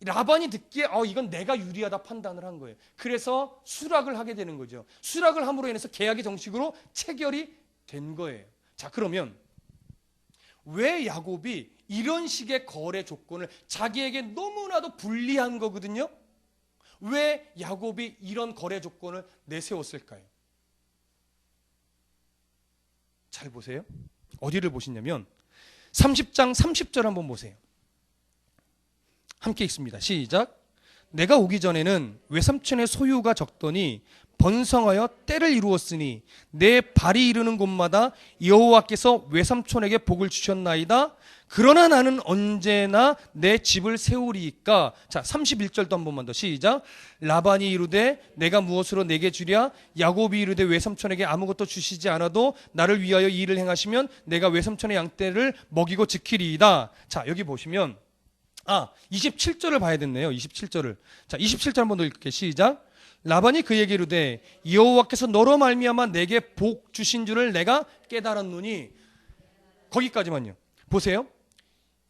라반이 듣기에 이건 내가 유리하다 판단을 한 거예요. 그래서 수락을 하게 되는 거죠. 수락을 함으로 인해서 계약이 정식으로 체결이 된 거예요. 자, 그러면 왜 야곱이 이런 식의 거래 조건을 자기에게 너무나도 불리한 거거든요. 왜 야곱이 이런 거래 조건을 내세웠을까요? 잘 보세요. 어디를 보시냐면 30장 30절 한번 보세요. 함께 읽습니다. 시작. 내가 오기 전에는 외삼촌의 소유가 적더니 번성하여 때를 이루었으니 내 발이 이르는 곳마다 여호와께서 외삼촌에게 복을 주셨나이다. 그러나 나는 언제나 내 집을 세우리이까. 자, 31절도 한 번만 더. 시작. 라반이 이르되 내가 무엇으로 내게 주랴? 야곱이 이르되 외삼촌에게 아무것도 주시지 않아도 나를 위하여 이 일을 행하시면 내가 외삼촌의 양떼를 먹이고 지키리이다. 자, 여기 보시면 27절을 봐야 됐네요. 27절을. 자, 27절 한 번 더 읽을게요. 시작. 라반이 그에게 이르되 여호와께서 너로 말미암아 내게 복 주신 줄을 내가 깨달았노니. 거기까지만요. 보세요.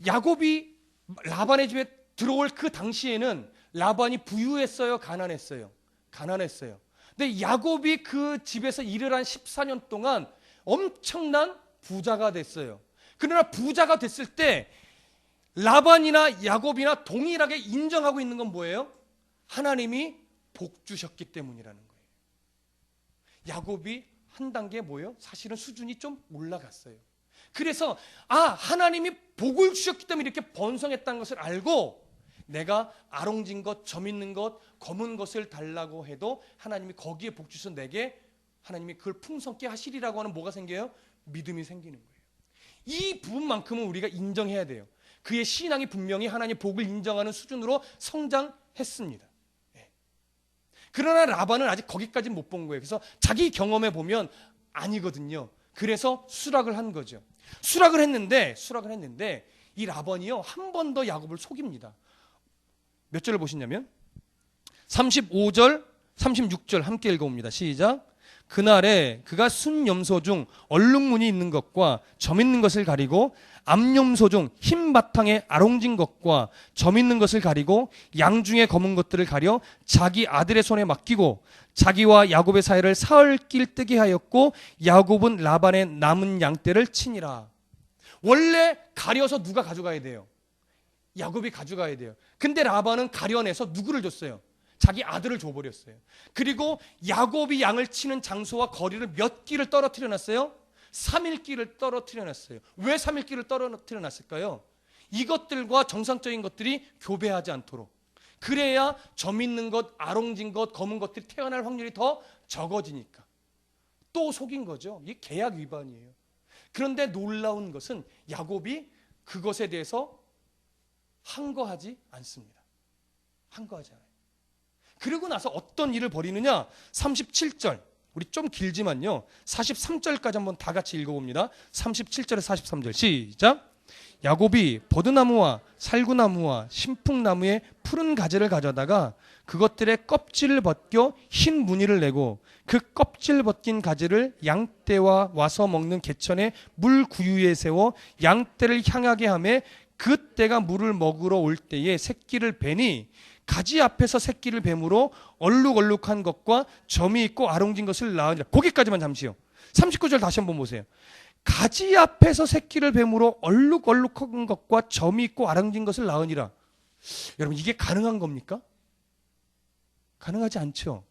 야곱이 라반의 집에 들어올 그 당시에는 라반이 부유했어요, 가난했어요? 가난했어요. 근데 야곱이 그 집에서 일을 한 14년 동안 엄청난 부자가 됐어요. 그러나 부자가 됐을 때 라반이나 야곱이나 동일하게 인정하고 있는 건 뭐예요? 하나님이 복 주셨기 때문이라는 거예요. 야곱이 한 단계 뭐예요? 사실은 수준이 좀 올라갔어요. 그래서 하나님이 복을 주셨기 때문에 이렇게 번성했다는 것을 알고 내가 아롱진 것, 점 있는 것, 검은 것을 달라고 해도 하나님이 거기에 복 주셔서 내게 하나님이 그걸 풍성케 하시리라고 하는 뭐가 생겨요? 믿음이 생기는 거예요. 이 부분만큼은 우리가 인정해야 돼요. 그의 신앙이 분명히 하나님 복을 인정하는 수준으로 성장했습니다. 그러나 라반은 아직 거기까지 못 본 거예요. 그래서 자기 경험해 보면 아니거든요. 그래서 수락을 한 거죠. 수락을 했는데 이 라반이요, 한 번 더 야곱을 속입니다. 몇 절을 보시냐면 35절, 36절 함께 읽어봅니다. 시작. 그날에 그가 순염소 중 얼룩무늬 있는 것과 점 있는 것을 가리고 암염소 중 흰 바탕에 아롱진 것과 점 있는 것을 가리고 양 중에 검은 것들을 가려 자기 아들의 손에 맡기고 자기와 야곱의 사이를 사흘길 뜨게 하였고 야곱은 라반의 남은 양떼를 치니라. 원래 가려서 누가 가져가야 돼요? 야곱이 가져가야 돼요. 근데 라반은 가려내서 누구를 줬어요? 자기 아들을 줘버렸어요. 그리고 야곱이 양을 치는 장소와 거리를 몇 길을 떨어뜨려 놨어요? 3일길을 떨어뜨려 놨어요. 왜 3일길을 떨어뜨려 놨을까요? 이것들과 정상적인 것들이 교배하지 않도록. 그래야 점 있는 것, 아롱진 것, 검은 것들이 태어날 확률이 더 적어지니까. 또 속인 거죠. 이게 계약 위반이에요. 그런데 놀라운 것은 야곱이 그것에 대해서 항거하지 않습니다. 항거하지 않아요. 그리고 나서 어떤 일을 벌이느냐? 37절. 우리 좀 길지만요. 43절까지 한번 다 같이 읽어봅니다. 37절에 43절 시작. 야곱이 버드나무와 살구나무와 신풍나무의 푸른 가지를 가져다가 그것들의 껍질을 벗겨 흰 무늬를 내고 그 껍질 벗긴 가지를 양떼와 와서 먹는 개천의 물 구유에 세워 양떼를 향하게 하며 그 떼가 물을 먹으러 올 때에 새끼를 베니 가지 앞에서 새끼를 뱀으로 얼룩얼룩한 것과 점이 있고 아롱진 것을 낳으니라. 거기까지만 잠시요. 39절 다시 한번 보세요. 가지 앞에서 새끼를 뱀으로 얼룩얼룩한 것과 점이 있고 아롱진 것을 낳으니라. 여러분, 이게 가능한 겁니까? 가능하지 않죠.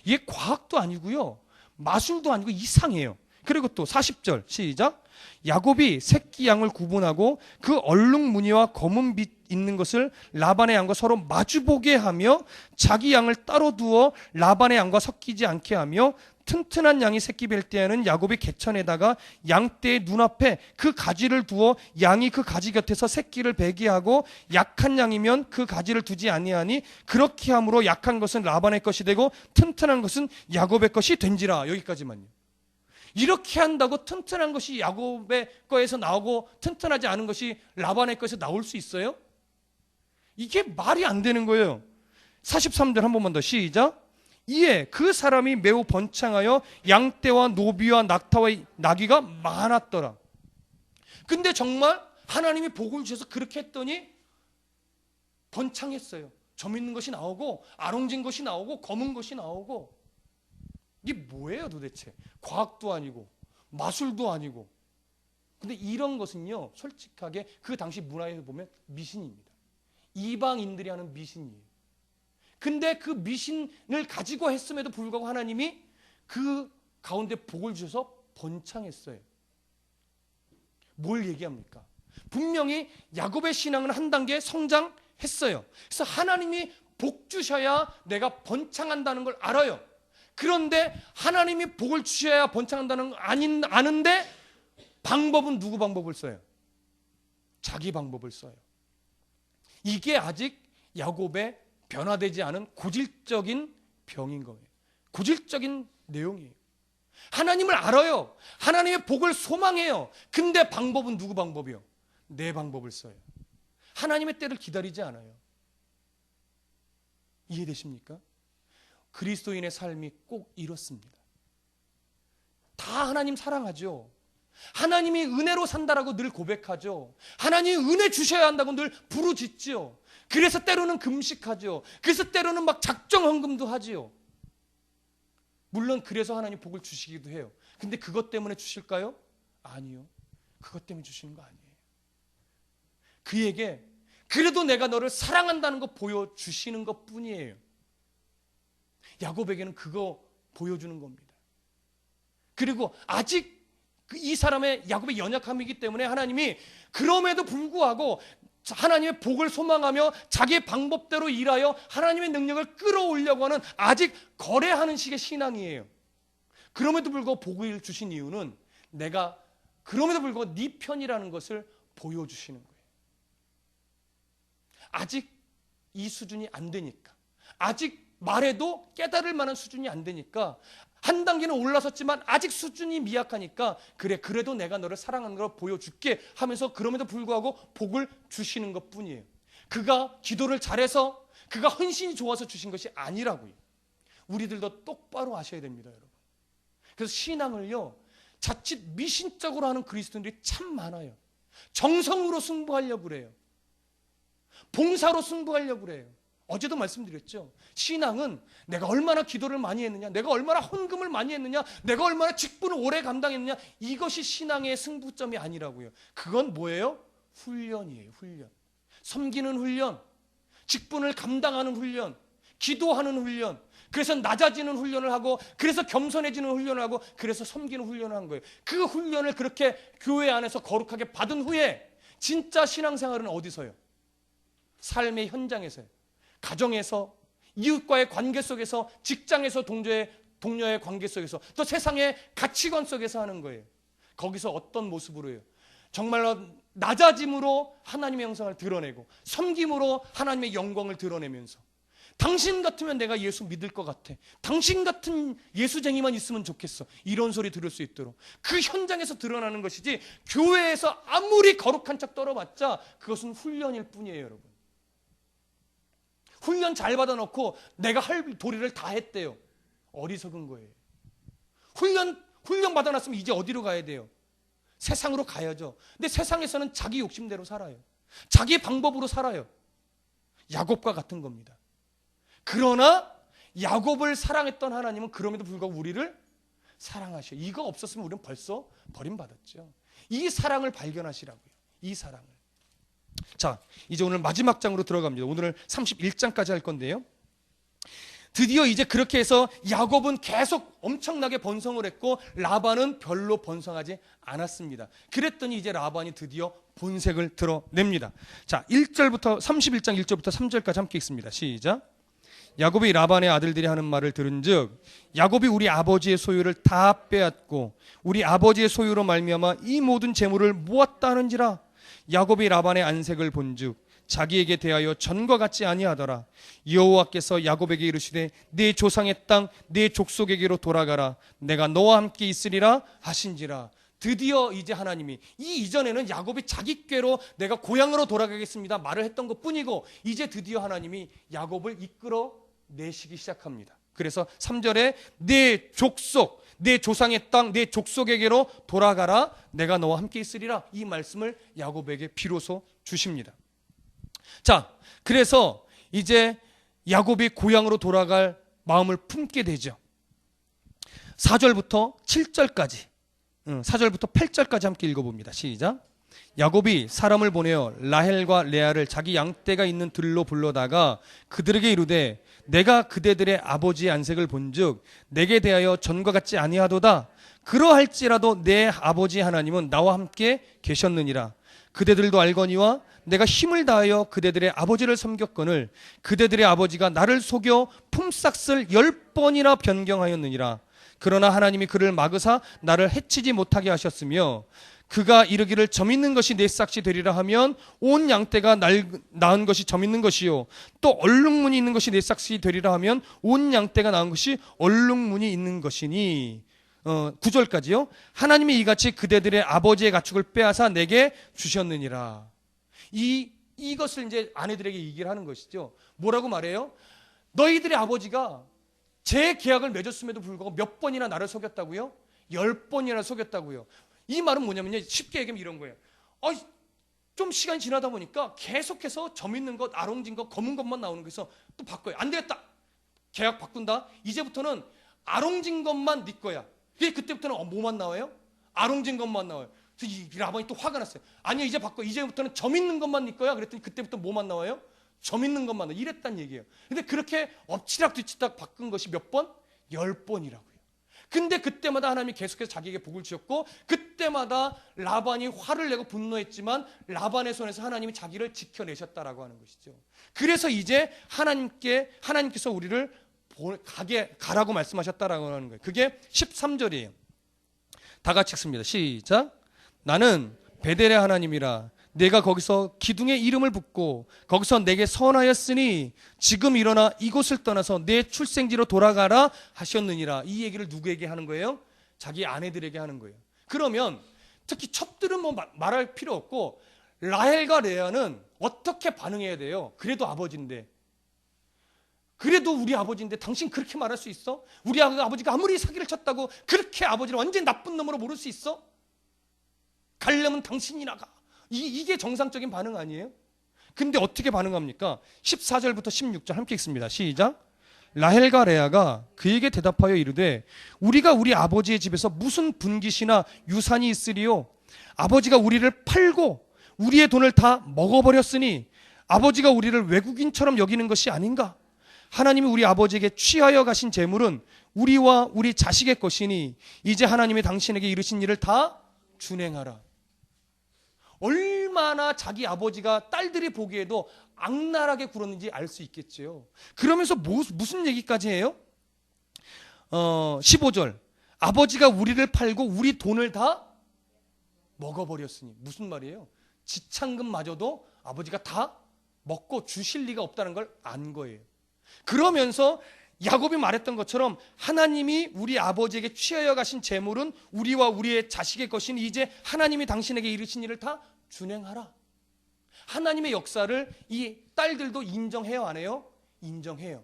이게 과학도 아니고요, 마술도 아니고 이상해요. 그리고 또 40절 시작. 야곱이 새끼 양을 구분하고 그 얼룩 무늬와 검은 빛 있는 것을 라반의 양과 서로 마주보게 하며 자기 양을 따로 두어 라반의 양과 섞이지 않게 하며 튼튼한 양이 새끼 뵐 때에는 야곱이 개천에다가 양떼의 눈앞에 그 가지를 두어 양이 그 가지 곁에서 새끼를 베게 하고 약한 양이면 그 가지를 두지 아니하니 그렇게 함으로 약한 것은 라반의 것이 되고 튼튼한 것은 야곱의 것이 된지라. 여기까지만요. 이렇게 한다고 튼튼한 것이 야곱의 거에서 나오고 튼튼하지 않은 것이 라반의 거에서 나올 수 있어요? 이게 말이 안 되는 거예요. 43절 한 번만 더 시작. 이에 그 사람이 매우 번창하여 양떼와 노비와 낙타와 나귀가 많았더라. 근데 정말 하나님이 복을 주셔서 그렇게 했더니 번창했어요. 점 있는 것이 나오고 아롱진 것이 나오고 검은 것이 나오고. 이게 뭐예요 도대체? 과학도 아니고 마술도 아니고. 근데 이런 것은요, 솔직하게 그 당시 문화에서 보면 미신입니다. 이방인들이 하는 미신이에요. 근데 그 미신을 가지고 했음에도 불구하고 하나님이 그 가운데 복을 주셔서 번창했어요. 뭘 얘기합니까? 분명히 야곱의 신앙은 한 단계 성장했어요. 그래서 하나님이 복 주셔야 내가 번창한다는 걸 알아요. 그런데 하나님이 복을 주셔야 번창한다는 걸 아는데 방법은 누구 방법을 써요? 자기 방법을 써요. 이게 아직 야곱의 변화되지 않은 고질적인 병인 거예요. 고질적인 내용이에요. 하나님을 알아요. 하나님의 복을 소망해요. 근데 방법은 누구 방법이요? 내 방법을 써요. 하나님의 때를 기다리지 않아요. 이해되십니까? 그리스도인의 삶이 꼭 이렇습니다. 다 하나님 사랑하죠. 하나님이 은혜로 산다라고 늘 고백하죠. 하나님이 은혜 주셔야 한다고 늘 부르짖죠. 그래서 때로는 금식하죠. 그래서 때로는 막 작정 헌금도 하지요. 물론 그래서 하나님 복을 주시기도 해요. 근데 그것 때문에 주실까요? 아니요. 그것 때문에 주시는 거 아니에요. 그에게 그래도 내가 너를 사랑한다는 거 보여주시는 것 뿐이에요. 야곱에게는 그거 보여주는 겁니다. 그리고 아직 이 사람의 야곱의 연약함이기 때문에 하나님이 그럼에도 불구하고 하나님의 복을 소망하며 자기의 방법대로 일하여 하나님의 능력을 끌어올려고 하는 아직 거래하는 식의 신앙이에요. 그럼에도 불구하고 복을 주신 이유는 내가 그럼에도 불구하고 네 편이라는 것을 보여주시는 거예요. 아직 이 수준이 안 되니까, 아직 말해도 깨달을 만한 수준이 안 되니까 한 단계는 올라섰지만 아직 수준이 미약하니까 그래도 내가 너를 사랑하는 걸 보여줄게 하면서 그럼에도 불구하고 복을 주시는 것뿐이에요. 그가 기도를 잘해서 그가 헌신이 좋아서 주신 것이 아니라고요. 우리들도 똑바로 아셔야 됩니다, 여러분. 그래서 신앙을요, 자칫 미신적으로 하는 그리스도인들이 참 많아요. 정성으로 승부하려고 그래요. 봉사로 승부하려고 그래요. 어제도 말씀드렸죠. 신앙은 내가 얼마나 기도를 많이 했느냐, 내가 얼마나 헌금을 많이 했느냐, 내가 얼마나 직분을 오래 감당했느냐, 이것이 신앙의 승부점이 아니라고요. 그건 뭐예요? 훈련이에요. 훈련. 섬기는 훈련, 직분을 감당하는 훈련, 기도하는 훈련, 그래서 낮아지는 훈련을 하고, 그래서 겸손해지는 훈련을 하고, 그래서 섬기는 훈련을 한 거예요. 그 훈련을 그렇게 교회 안에서 거룩하게 받은 후에 진짜 신앙생활은 어디서요? 삶의 현장에서요. 가정에서, 이웃과의 관계 속에서, 직장에서 동료의 관계 속에서, 또 세상의 가치관 속에서 하는 거예요. 거기서 어떤 모습으로요? 정말로 낮아짐으로 하나님의 형상을 드러내고, 섬김으로 하나님의 영광을 드러내면서, 당신 같으면 내가 예수 믿을 것 같아, 당신 같은 예수쟁이만 있으면 좋겠어, 이런 소리 들을 수 있도록 그 현장에서 드러나는 것이지, 교회에서 아무리 거룩한 척 떨어봤자 그것은 훈련일 뿐이에요, 여러분. 훈련 잘 받아놓고 내가 할 도리를 다 했대요. 어리석은 거예요. 훈련 받아놨으면 이제 어디로 가야 돼요? 세상으로 가야죠. 근데 세상에서는 자기 욕심대로 살아요. 자기 방법으로 살아요. 야곱과 같은 겁니다. 그러나 야곱을 사랑했던 하나님은 그럼에도 불구하고 우리를 사랑하셔. 이거 없었으면 우리는 벌써 버림받았죠. 이 사랑을 발견하시라고요. 이 사랑을. 자, 이제 오늘 마지막 장으로 들어갑니다. 오늘은 31장까지 할 건데요. 드디어 이제 그렇게 해서 야곱은 계속 엄청나게 번성을 했고 라반은 별로 번성하지 않았습니다. 그랬더니 이제 라반이 드디어 본색을 드러냅니다. 자, 1절부터 31장 1절부터 3절까지 함께 읽습니다. 시작. 야곱이 라반의 아들들이 하는 말을 들은즉 야곱이 우리 아버지의 소유를 다 빼앗고 우리 아버지의 소유로 말미암아 이 모든 재물을 모았다 하는지라. 야곱이 라반의 안색을 본즉 자기에게 대하여 전과 같지 아니하더라. 여호와께서 야곱에게 이르시되 네 조상의 땅 네 족속에게로 돌아가라. 내가 너와 함께 있으리라 하신지라. 드디어 이제 하나님이, 이전에는 야곱이 자기 꾀로 내가 고향으로 돌아가겠습니다 말을 했던 것뿐이고, 이제 드디어 하나님이 야곱을 이끌어 내시기 시작합니다. 그래서 3절에 네 족속, 내 조상의 땅, 내 족속에게로 돌아가라. 내가 너와 함께 있으리라. 이 말씀을 야곱에게 비로소 주십니다. 자, 그래서 이제 야곱이 고향으로 돌아갈 마음을 품게 되죠. 4절부터 7절까지, 4절부터 8절까지 함께 읽어봅니다. 시작. 야곱이 사람을 보내어 라헬과 레아를 자기 양떼가 있는 들로 불러다가 그들에게 이르되 내가 그대들의 아버지의 안색을 본즉 내게 대하여 전과 같지 아니하도다. 그러할지라도 내 아버지 하나님은 나와 함께 계셨느니라. 그대들도 알거니와 내가 힘을 다하여 그대들의 아버지를 섬겼거늘 그대들의 아버지가 나를 속여 품삯을 10번이나 변경하였느니라. 그러나 하나님이 그를 막으사 나를 해치지 못하게 하셨으며 그가 이르기를 점 있는 것이 내 싹이 되리라 하면 온 양떼가 낳은 것이 점 있는 것이요 또 얼룩무늬 있는 것이 내 싹이 되리라 하면 온 양떼가 낳은 것이 얼룩무늬 있는 것이니. 9절까지요. 하나님이 이같이 그대들의 아버지의 가축을 빼앗아 내게 주셨느니라. 이것을 이제 아내들에게 얘기를 하는 것이죠. 뭐라고 말해요? 너희들의 아버지가 제 계약을 맺었음에도 불구하고 몇 번이나 나를 속였다고요? 10번이나 속였다고요. 이 말은 뭐냐면요, 쉽게 얘기하면 이런 거예요. 좀 시간이 지나다 보니까 계속해서 점 있는 것, 아롱진 것, 검은 것만 나오는 거에서 또 바꿔요. 안 되겠다. 계약 바꾼다. 이제부터는 아롱진 것만 네 거야. 그때부터는 뭐만 나와요? 아롱진 것만 나와요. 그래서 이 라반이 또 화가 났어요. 아니요, 이제 바꿔. 이제부터는 점 있는 것만 네 거야. 그랬더니 그때부터 뭐만 나와요? 점 있는 것만 나와요. 이랬단 얘기예요. 근데 그렇게 엎치락 뒤치락 바꾼 것이 몇 번? 10번이라고요. 근데 그때마다 하나님이 계속해서 자기에게 복을 주셨고, 그때마다 라반이 화를 내고 분노했지만 라반의 손에서 하나님이 자기를 지켜내셨다라고 하는 것이죠. 그래서 이제 하나님께서 우리를 가라고 말씀하셨다라고 하는 거예요. 그게 13절이에요. 다 같이 읽습니다. 시작. 나는 베델의 하나님이라 내가 거기서 기둥에 이름을 붓고 거기서 내게 선하였으니 지금 일어나 이곳을 떠나서 내 출생지로 돌아가라 하셨느니라. 이 얘기를 누구에게 하는 거예요? 자기 아내들에게 하는 거예요. 그러면 특히 첩들은 뭐 말할 필요 없고 라헬과 레아는 어떻게 반응해야 돼요? 그래도 아버지인데, 그래도 우리 아버지인데 당신 그렇게 말할 수 있어? 우리 아버지가 아무리 사기를 쳤다고 그렇게 아버지를 완전히 나쁜 놈으로 모를 수 있어? 가려면 당신이 나가. 이게 정상적인 반응 아니에요? 근데 어떻게 반응합니까? 14절부터 16절 함께 읽습니다. 시작. 라헬과 레아가 그에게 대답하여 이르되 우리가 우리 아버지의 집에서 무슨 분깃이나 유산이 있으리요? 아버지가 우리를 팔고 우리의 돈을 다 먹어버렸으니 아버지가 우리를 외국인처럼 여기는 것이 아닌가? 하나님이 우리 아버지에게 취하여 가신 재물은 우리와 우리 자식의 것이니 이제 하나님이 당신에게 이르신 일을 다 준행하라. 얼마나 자기 아버지가 딸들이 보기에도 악랄하게 굴었는지 알 수 있겠지요. 그러면서 무슨 얘기까지 해요? 15절. 아버지가 우리를 팔고 우리 돈을 다 먹어버렸으니. 무슨 말이에요? 지창금마저도 아버지가 다 먹고 주실 리가 없다는 걸 안 거예요. 그러면서 야곱이 말했던 것처럼 하나님이 우리 아버지에게 취하여 가신 재물은 우리와 우리의 자식의 것이니 이제 하나님이 당신에게 이르신 일을 다 준행하라. 하나님의 역사를 이 딸들도 인정해요, 안 해요? 인정해요.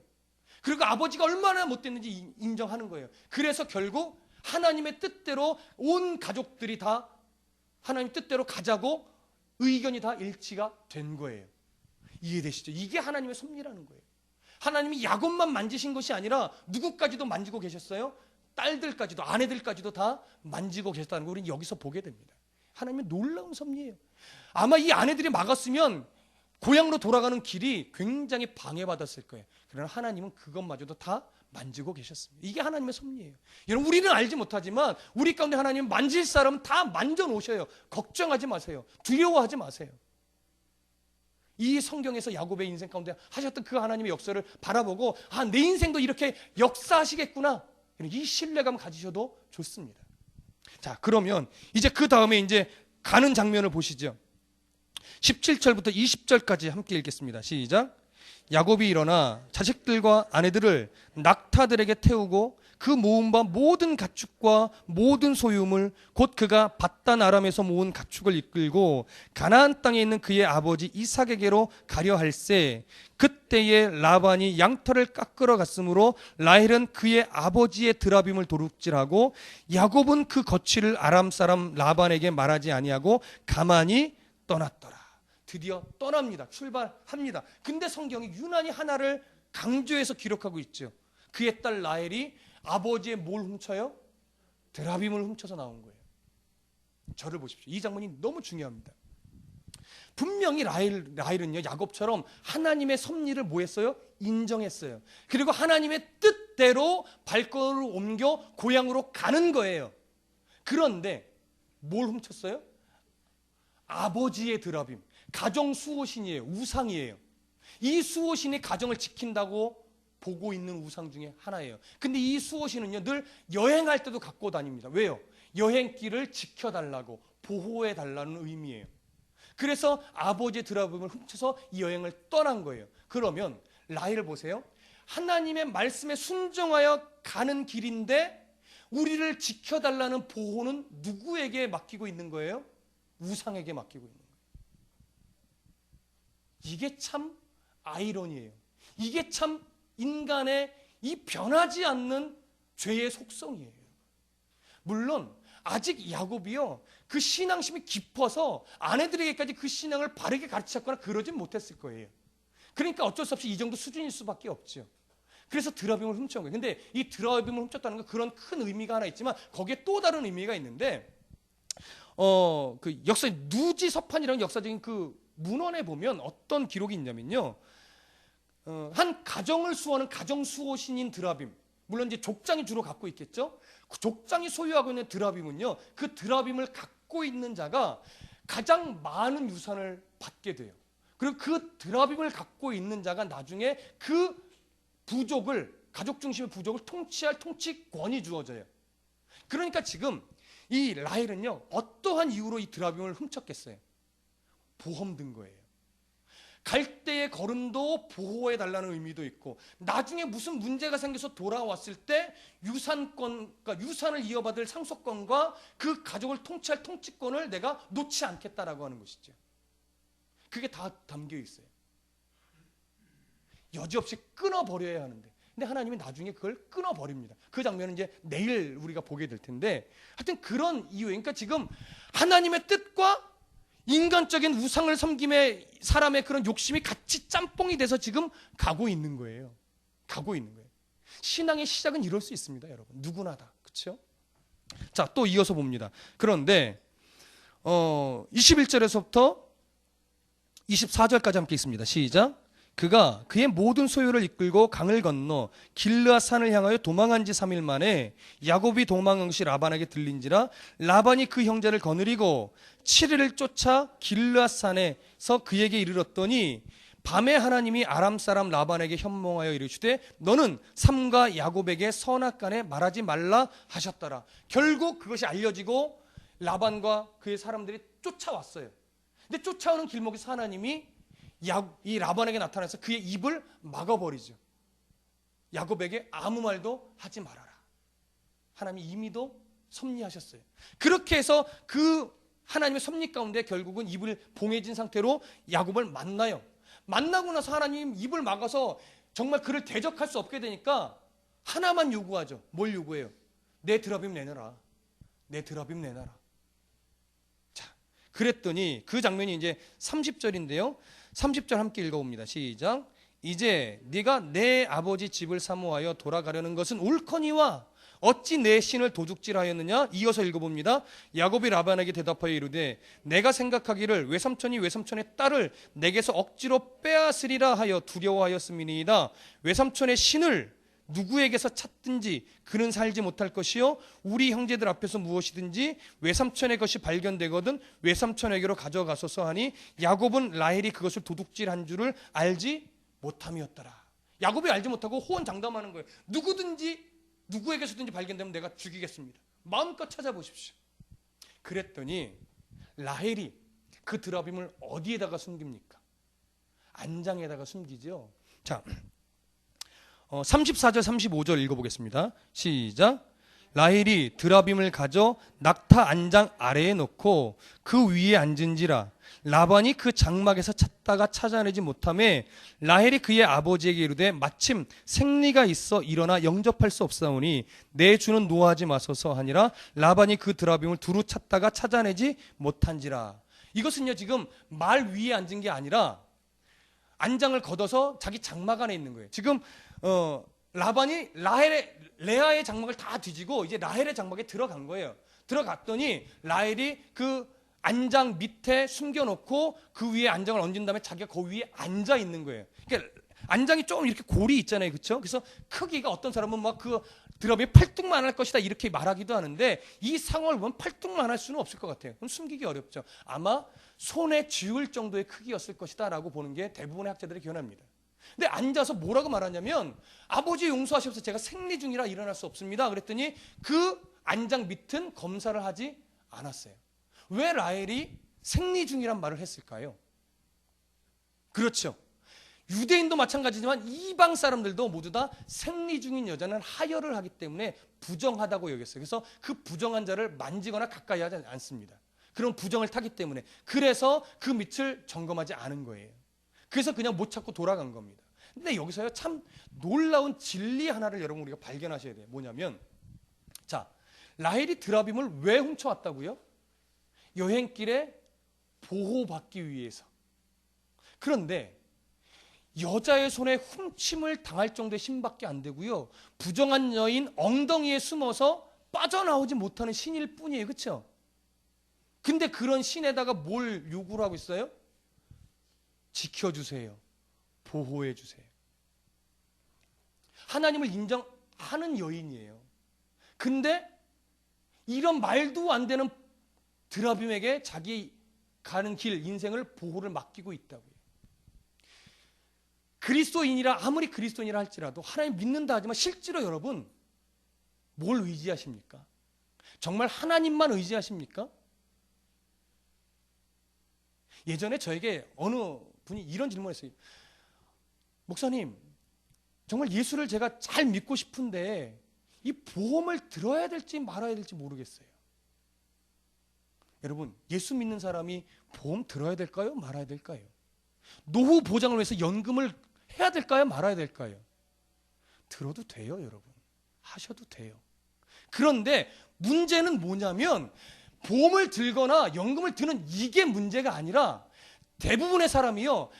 그리고 아버지가 얼마나 못됐는지 인정하는 거예요. 그래서 결국 하나님의 뜻대로 온 가족들이 다 하나님 뜻대로 가자고 의견이 다 일치가 된 거예요. 이해되시죠? 이게 하나님의 섭리라는 거예요. 하나님이 야곱만 만지신 것이 아니라 누구까지도 만지고 계셨어요? 딸들까지도, 아내들까지도 다 만지고 계셨다는 걸 우리는 여기서 보게 됩니다. 하나님의 놀라운 섭리예요. 아마 이 아내들이 막았으면 고향으로 돌아가는 길이 굉장히 방해받았을 거예요. 그러나 하나님은 그것마저도 다 만지고 계셨습니다. 이게 하나님의 섭리예요. 여러분, 우리는 알지 못하지만 우리 가운데 하나님은 만질 사람은 다 만져 놓으셔요. 걱정하지 마세요. 두려워하지 마세요. 이 성경에서 야곱의 인생 가운데 하셨던 그 하나님의 역사를 바라보고 내 인생도 이렇게 역사하시겠구나, 이 신뢰감 가지셔도 좋습니다. 자, 그러면 이제 그 다음에 이제 가는 장면을 보시죠. 17절부터 20절까지 함께 읽겠습니다. 시작. 야곱이 일어나 자식들과 아내들을 낙타들에게 태우고 그 모은 바 모든 가축과 모든 소유물 곧 그가 밧단 아람에서 모은 가축을 이끌고 가나안 땅에 있는 그의 아버지 이삭에게로 가려 할세 그때에 라반이 양털을 깎으러 갔으므로 라헬은 그의 아버지의 드라빔을 도둑질하고 야곱은 그 거취를 아람 사람 라반에게 말하지 아니하고 가만히 떠났더라. 드디어 떠납니다. 출발합니다. 근데 성경이 유난히 하나를 강조해서 기록하고 있죠. 그의 딸 라헬이 아버지의 뭘 훔쳐요? 드라빔을 훔쳐서 나온 거예요. 저를 보십시오. 이 장면이 너무 중요합니다. 분명히 라헬은요, 야곱처럼 하나님의 섭리를 뭐 했어요? 인정했어요. 그리고 하나님의 뜻대로 발걸음을 옮겨 고향으로 가는 거예요. 그런데 뭘 훔쳤어요? 아버지의 드라빔. 가정 수호신이에요. 우상이에요. 이 수호신이 가정을 지킨다고 보고 있는 우상 중에 하나예요. 근데 이 수호신은요, 늘 여행할 때도 갖고 다닙니다. 왜요? 여행길을 지켜달라고, 보호해달라는 의미예요. 그래서 아버지의 드라빔을 훔쳐서 이 여행을 떠난 거예요. 그러면 라헬을 보세요. 하나님의 말씀에 순종하여 가는 길인데 우리를 지켜달라는 보호는 누구에게 맡기고 있는 거예요? 우상에게 맡기고 있는 거예요. 이게 참 아이러니예요. 이게 참 인간의 이 변하지 않는 죄의 속성이에요. 물론 아직 야곱이요, 그 신앙심이 깊어서 아내들에게까지 그 신앙을 바르게 가르쳤거나 그러진 못했을 거예요. 그러니까 어쩔 수 없이 이 정도 수준일 수밖에 없죠. 그래서 드라빔을 훔쳐온 거예요. 근데 이 드라빔을 훔쳤다는 건 그런 큰 의미가 하나 있지만 거기에 또 다른 의미가 있는데, 그 역사 누지서판이라는 역사적인 그 문헌에 보면 어떤 기록이 있냐면요, 한 가정을 수호하는 가정 수호신인 드라빔, 물론 이제 족장이 주로 갖고 있겠죠. 그 족장이 소유하고 있는 드라빔은요, 그 드라빔을 갖고 있는 자가 가장 많은 유산을 받게 돼요. 그리고 그 드라빔을 갖고 있는 자가 나중에 그 부족을, 가족 중심의 부족을 통치할 통치권이 주어져요. 그러니까 지금 이 라헬은요, 어떠한 이유로 이 드라빔을 훔쳤겠어요? 보험 든 거예요. 갈 때의 걸음도 보호해 달라는 의미도 있고, 나중에 무슨 문제가 생겨서 돌아왔을 때 유산권, 그러니까 유산을 이어받을 상속권과 그 가족을 통치할 통치권을 내가 놓지 않겠다라고 하는 것이죠. 그게 다 담겨 있어요. 여지없이 끊어버려야 하는데, 근데 하나님이 나중에 그걸 끊어버립니다. 그 장면은 이제 내일 우리가 보게 될 텐데, 하여튼 그런 이유에, 그러니까 지금 하나님의 뜻과 인간적인 우상을 섬김의 사람의 그런 욕심이 같이 짬뽕이 돼서 지금 가고 있는 거예요. 가고 있는 거예요. 신앙의 시작은 이럴 수 있습니다, 여러분. 누구나 다. 그렇죠? 자, 또 이어서 봅니다. 그런데 21절에서부터 24절까지 함께 있습니다. 시작. 그가 그의 모든 소유를 이끌고 강을 건너 길르앗 산을 향하여 도망한 지 3일 만에 야곱이 도망한 것이 라반에게 들린지라 라반이 그 형제를 거느리고 7일을 쫓아 길르앗 산에서 그에게 이르렀더니 밤에 하나님이 아람 사람 라반에게 현몽하여 이르시되 너는 삼가 야곱에게 선악간에 말하지 말라 하셨더라. 결국 그것이 알려지고 라반과 그의 사람들이 쫓아왔어요. 근데 쫓아오는 길목에서 하나님이 이 라반에게 나타나서 그의 입을 막아버리죠. 야곱에게 아무 말도 하지 말아라. 하나님이 이미도 섭리하셨어요. 그렇게 해서 그 하나님의 섭리 가운데 결국은 입을 봉해진 상태로 야곱을 만나요. 만나고 나서 하나님 입을 막아서 정말 그를 대적할 수 없게 되니까 하나만 요구하죠. 뭘 요구해요? 내 드라빔 내놔라. 내 드라빔 내놔라. 자, 그랬더니 그 장면이 이제 30절인데요. 30절 함께 읽어봅니다. 시작. 이제 네가 내 아버지 집을 사모하여 돌아가려는 것은 옳거니와 어찌 내 신을 도둑질하였느냐. 이어서 읽어봅니다. 야곱이 라반에게 대답하여 이르되 내가 생각하기를 외삼촌이 외삼촌의 딸을 내게서 억지로 빼앗으리라 하여 두려워하였음이니이다. 외삼촌의 신을 누구에게서 찾든지 그는 살지 못할 것이요 우리 형제들 앞에서 무엇이든지 외삼촌의 것이 발견되거든 외삼촌에게로 가져가소서 하니 야곱은 라헬이 그것을 도둑질한 줄을 알지 못함이었더라. 야곱이 알지 못하고 호언장담하는 거예요. 누구든지 누구에게서든지 발견되면 내가 죽이겠습니다. 마음껏 찾아보십시오. 그랬더니 라헬이 그 드라빔을 어디에다가 숨깁니까? 안장에다가 숨기죠. 자, 34절 35절 읽어보겠습니다. 시작. 라헬이 드라빔을 가져 낙타 안장 아래에 놓고 그 위에 앉은지라 라반이 그 장막에서 찾다가 찾아내지 못하매 라헬이 그의 아버지에게 이르되 마침 생리가 있어 일어나 영접할 수 없사오니 내 주는 노하지 마소서 하니라. 라반이 그 드라빔을 두루 찾다가 찾아내지 못한지라. 이것은요 지금 말 위에 앉은 게 아니라 안장을 걷어서 자기 장막 안에 있는 거예요. 지금 라반이 레아의 장막을 다 뒤지고 이제 라헬의 장막에 들어간 거예요. 들어갔더니 라헬이 그 안장 밑에 숨겨놓고 그 위에 안장을 얹은 다음에 자기가 그 위에 앉아 있는 거예요. 그러니까 안장이 좀 이렇게 골이 있잖아요, 그렇죠? 그래서 크기가 어떤 사람은 막 그 드럼이 팔뚝만 할 것이다 이렇게 말하기도 하는데 이 상황을 보면 팔뚝만 할 수는 없을 것 같아요. 그럼 숨기기 어렵죠. 아마 손에 쥐을 정도의 크기였을 것이다라고 보는 게 대부분의 학자들의 견해입니다. 근데 앉아서 뭐라고 말하냐면 아버지 용서하시옵소서 제가 생리 중이라 일어날 수 없습니다. 그랬더니 그 안장 밑은 검사를 하지 않았어요. 왜 라헬이 생리 중이란 말을 했을까요? 그렇죠. 유대인도 마찬가지지만 이방 사람들도 모두 다 생리 중인 여자는 하혈을 하기 때문에 부정하다고 여겼어요. 그래서 그 부정한 자를 만지거나 가까이 하지 않습니다. 그런 부정을 타기 때문에. 그래서 그 밑을 점검하지 않은 거예요. 그래서 그냥 못 찾고 돌아간 겁니다. 근데 여기서요 참 놀라운 진리 하나를 여러분 우리가 발견하셔야 돼요. 뭐냐면 자, 라헬이 드라빔을 왜 훔쳐왔다고요? 여행길에 보호받기 위해서. 그런데 여자의 손에 훔침을 당할 정도의 신밖에 안 되고요. 부정한 여인 엉덩이에 숨어서 빠져나오지 못하는 신일 뿐이에요. 그렇죠? 근데 그런 신에다가 뭘 요구를 하고 있어요? 지켜주세요. 보호해주세요. 하나님을 인정하는 여인이에요. 근데 이런 말도 안 되는 드라빔에게 자기 가는 길, 인생을 보호를 맡기고 있다고요. 그리스도인이라 아무리 그리스도인이라 할지라도 하나님 믿는다 하지만 실제로 여러분 뭘 의지하십니까? 정말 하나님만 의지하십니까? 예전에 저에게 어느 분이 이런 질문을 했어요. 목사님, 정말 예수를 제가 잘 믿고 싶은데 이 보험을 들어야 될지 말아야 될지 모르겠어요. 여러분, 예수 믿는 사람이 보험 들어야 될까요? 말아야 될까요? 노후 보장을 위해서 연금을 해야 될까요? 말아야 될까요? 들어도 돼요, 여러분. 하셔도 돼요. 그런데 문제는 뭐냐면 보험을 들거나 연금을 드는 이게 문제가 아니라 대부분의 사람이요,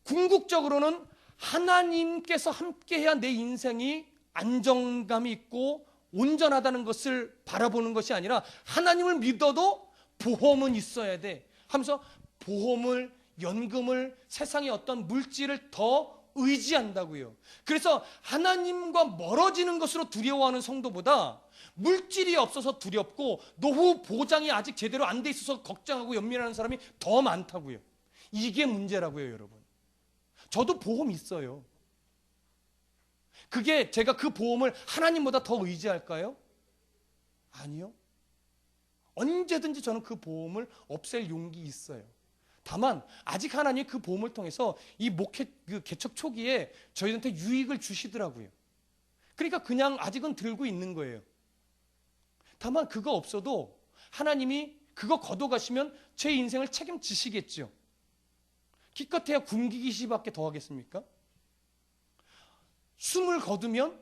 궁극적으로는 하나님께서 함께해야 내 인생이 안정감이 있고 온전하다는 것을 바라보는 것이 아니라 하나님을 믿어도 보험은 있어야 돼 하면서 보험을, 연금을, 세상의 어떤 물질을 더 의지한다고요. 그래서 하나님과 멀어지는 것으로 두려워하는 성도보다 물질이 없어서 두렵고 노후 보장이 아직 제대로 안 돼 있어서 걱정하고 연민하는 사람이 더 많다고요. 이게 문제라고요, 여러분. 저도 보험 있어요. 그게 제가 그 보험을 하나님보다 더 의지할까요? 아니요. 언제든지 저는 그 보험을 없앨 용기 있어요. 다만 아직 하나님이 그 보험을 통해서 이 목회 그 개척 초기에 저희한테 유익을 주시더라고요. 그러니까 그냥 아직은 들고 있는 거예요. 다만 그거 없어도 하나님이 그거 걷어가시면 제 인생을 책임지시겠죠. 기껏해야 굶기기 시밖에 더 하겠습니까? 숨을 거두면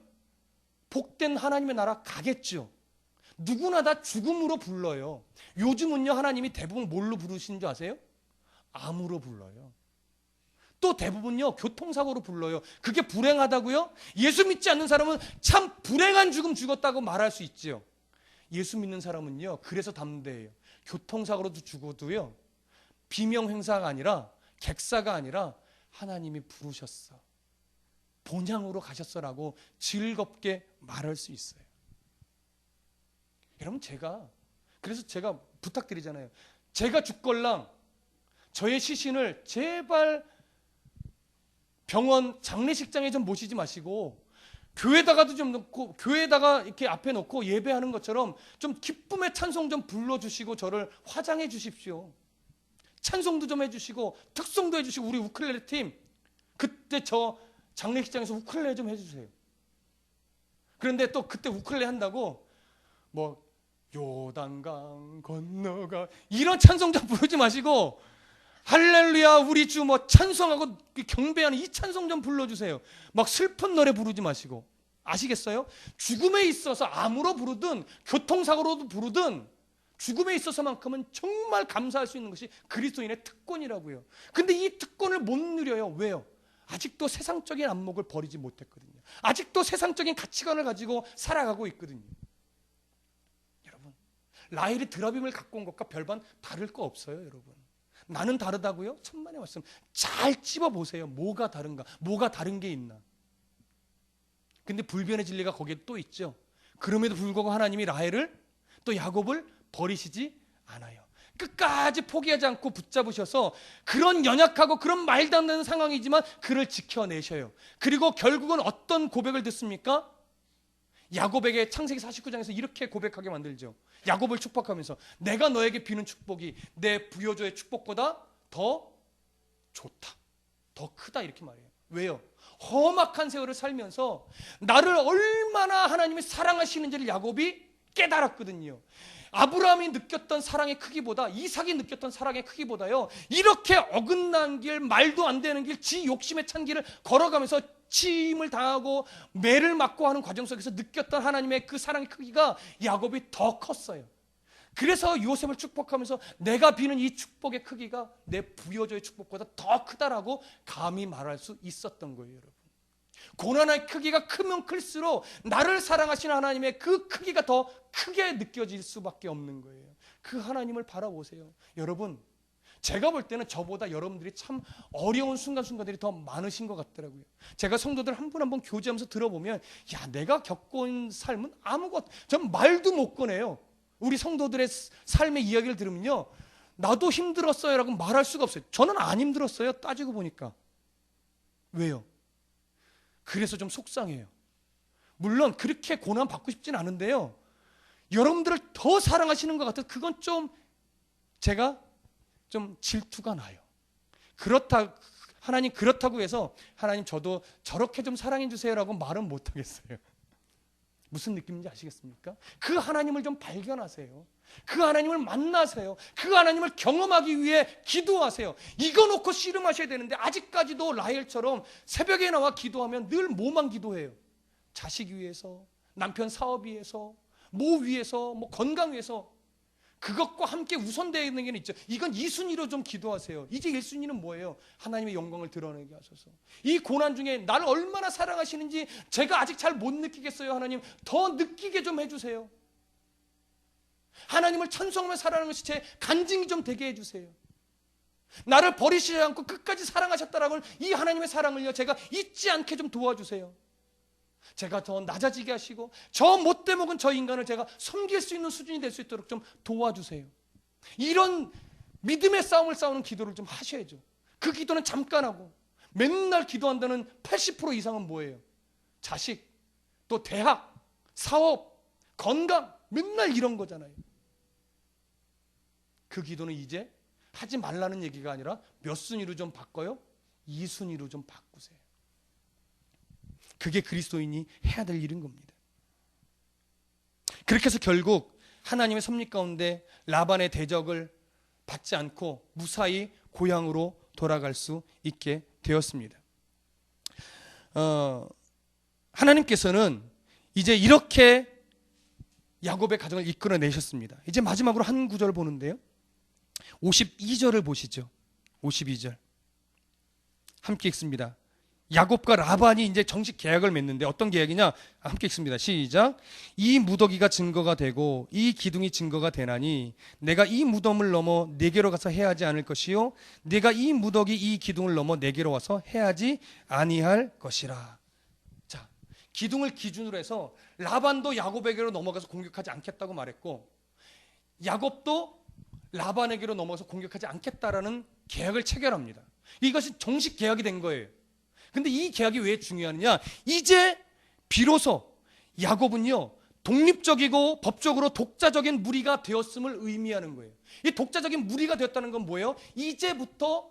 복된 하나님의 나라 가겠죠. 누구나 다 죽음으로 불러요. 요즘은요, 하나님이 대부분 뭘로 부르시는 줄 아세요? 암으로 불러요. 또 대부분요, 교통사고로 불러요. 그게 불행하다고요? 예수 믿지 않는 사람은 참 불행한 죽음 죽었다고 말할 수 있지요. 예수 믿는 사람은요, 그래서 담대해요. 교통사고로도 죽어도요, 비명 행사가 아니라, 객사가 아니라 하나님이 부르셨어, 본향으로 가셨어라고 즐겁게 말할 수 있어요. 여러분, 그래서 제가 부탁드리잖아요. 제가 죽걸랑 저의 시신을 제발 병원 장례식장에 좀 모시지 마시고 교회다가도 좀 놓고, 교회에다가 이렇게 앞에 놓고 예배하는 것처럼 좀 기쁨의 찬송 좀 불러주시고 저를 화장해 주십시오. 찬송도 좀 해주시고 특송도 해주시고, 우리 우쿨렐레 팀 그때 저 장례식장에서 우쿨렐레 좀 해주세요. 그런데 또 그때 우쿨렐레 한다고 뭐 요단강 건너가 이런 찬송 좀 부르지 마시고 할렐루야 우리 주 뭐 찬송하고 경배하는 이 찬송 좀 불러주세요. 막 슬픈 노래 부르지 마시고. 아시겠어요? 죽음에 있어서 암으로 부르든 교통사고로도 부르든 죽음에 있어서만큼은 정말 감사할 수 있는 것이 그리스도인의 특권이라고요. 근데 이 특권을 못 누려요. 왜요? 아직도 세상적인 안목을 버리지 못했거든요. 아직도 세상적인 가치관을 가지고 살아가고 있거든요. 여러분, 라헬이 드라빔을 갖고 온 것과 별반 다를 거 없어요, 여러분. 나는 다르다고요? 천만의 말씀. 잘 찝어보세요. 뭐가 다른가? 뭐가 다른 게 있나? 근데 불변의 진리가 거기에 또 있죠. 그럼에도 불구하고 하나님이 라헬을 또 야곱을 버리시지 않아요. 끝까지 포기하지 않고 붙잡으셔서 그런 연약하고 그런 말도 안 되는 상황이지만 그를 지켜내셔요. 그리고 결국은 어떤 고백을 듣습니까? 야곱에게 창세기 49장에서 이렇게 고백하게 만들죠. 야곱을 축복하면서 내가 너에게 비는 축복이 내 부여조의 축복보다 더 좋다, 더 크다, 이렇게 말해요. 왜요? 험악한 세월을 살면서 나를 얼마나 하나님이 사랑하시는지를 야곱이 깨달았거든요. 아브라함이 느꼈던 사랑의 크기보다, 이삭이 느꼈던 사랑의 크기보다요, 이렇게 어긋난 길, 말도 안 되는 길, 지 욕심에 찬 길을 걸어가면서 치임을 당하고 매를 맞고 하는 과정 속에서 느꼈던 하나님의 그 사랑의 크기가 야곱이 더 컸어요. 그래서 요셉을 축복하면서 내가 비는 이 축복의 크기가 내 부여조의 축복보다 더 크다라고 감히 말할 수 있었던 거예요, 여러분. 고난의 크기가 크면 클수록 나를 사랑하시는 하나님의 그 크기가 더 크게 느껴질 수밖에 없는 거예요. 그 하나님을 바라보세요. 여러분, 제가 볼 때는 저보다 여러분들이 참 어려운 순간순간들이 더 많으신 것 같더라고요. 제가 성도들 한 분 한 분 교제하면서 들어보면, 야, 내가 겪은 삶은 아무것도, 전 말도 못 꺼내요. 우리 성도들의 삶의 이야기를 들으면요, 나도 힘들었어요 라고 말할 수가 없어요. 저는 안 힘들었어요, 따지고 보니까. 왜요? 그래서 좀 속상해요. 물론 그렇게 고난 받고 싶진 않은데요, 여러분들을 더 사랑하시는 것 같아서 그건 좀 제가 좀 질투가 나요. 하나님 그렇다고 해서 하나님 저도 저렇게 좀 사랑해 주세요라고 말은 못 하겠어요. 무슨 느낌인지 아시겠습니까? 그 하나님을 좀 발견하세요. 그 하나님을 만나세요. 그 하나님을 경험하기 위해 기도하세요. 이거 놓고 씨름하셔야 되는데 아직까지도 라헬처럼 새벽에 나와 기도하면 늘 뭐만 기도해요? 자식 위해서, 남편 사업 위해서, 모 위해서, 뭐 건강 위해서. 그것과 함께 우선되어 있는 게 있죠. 이건 2순위로 좀 기도하세요. 이제 1순위는 뭐예요? 하나님의 영광을 드러내게 하소서. 이 고난 중에 나를 얼마나 사랑하시는지 제가 아직 잘 못 느끼겠어요. 하나님 더 느끼게 좀 해주세요. 하나님을 찬송하며 살아가는 것이 제 간증이 좀 되게 해주세요. 나를 버리시지 않고 끝까지 사랑하셨다라고 이 하나님의 사랑을요 제가 잊지 않게 좀 도와주세요. 제가 더 낮아지게 하시고 저 못돼 먹은 저 인간을 제가 섬길 수 있는 수준이 될 수 있도록 좀 도와주세요. 이런 믿음의 싸움을 싸우는 기도를 좀 하셔야죠. 그 기도는 잠깐 하고 맨날 기도한다는 80% 이상은 뭐예요? 자식, 또 대학, 사업, 건강 맨날 이런 거잖아요. 그 기도는 이제 하지 말라는 얘기가 아니라 몇 순위로 좀 바꿔요? 2순위로 좀 바꾸세요. 그게 그리스도인이 해야 될 일인 겁니다. 그렇게 해서 결국 하나님의 섭리 가운데 라반의 대적을 받지 않고 무사히 고향으로 돌아갈 수 있게 되었습니다. 하나님께서는 이제 이렇게 야곱의 가정을 이끌어내셨습니다. 이제 마지막으로 한 구절을 보는데요. 52절을 보시죠. 52절 함께 읽습니다. 야곱과 라반이 이제 정식 계약을 맺는데 어떤 계약이냐? 함께 읽습니다. 시작. 이 무더기가 증거가 되고 이 기둥이 증거가 되나니 내가 이 무덤을 넘어 내게로 가서 해하지 않을 것이요 내가 이 무더기 이 기둥을 넘어 내게로 와서 해하지 아니할 것이라. 자, 기둥을 기준으로 해서 라반도 야곱에게로 넘어가서 공격하지 않겠다고 말했고 야곱도 라반에게로 넘어가서 공격하지 않겠다라는 계약을 체결합니다. 이것이 정식 계약이 된 거예요. 근데 이 계약이 왜 중요하느냐? 이제 비로소 야곱은요 독립적이고 법적으로 독자적인 무리가 되었음을 의미하는 거예요. 이 독자적인 무리가 되었다는 건 뭐예요? 이제부터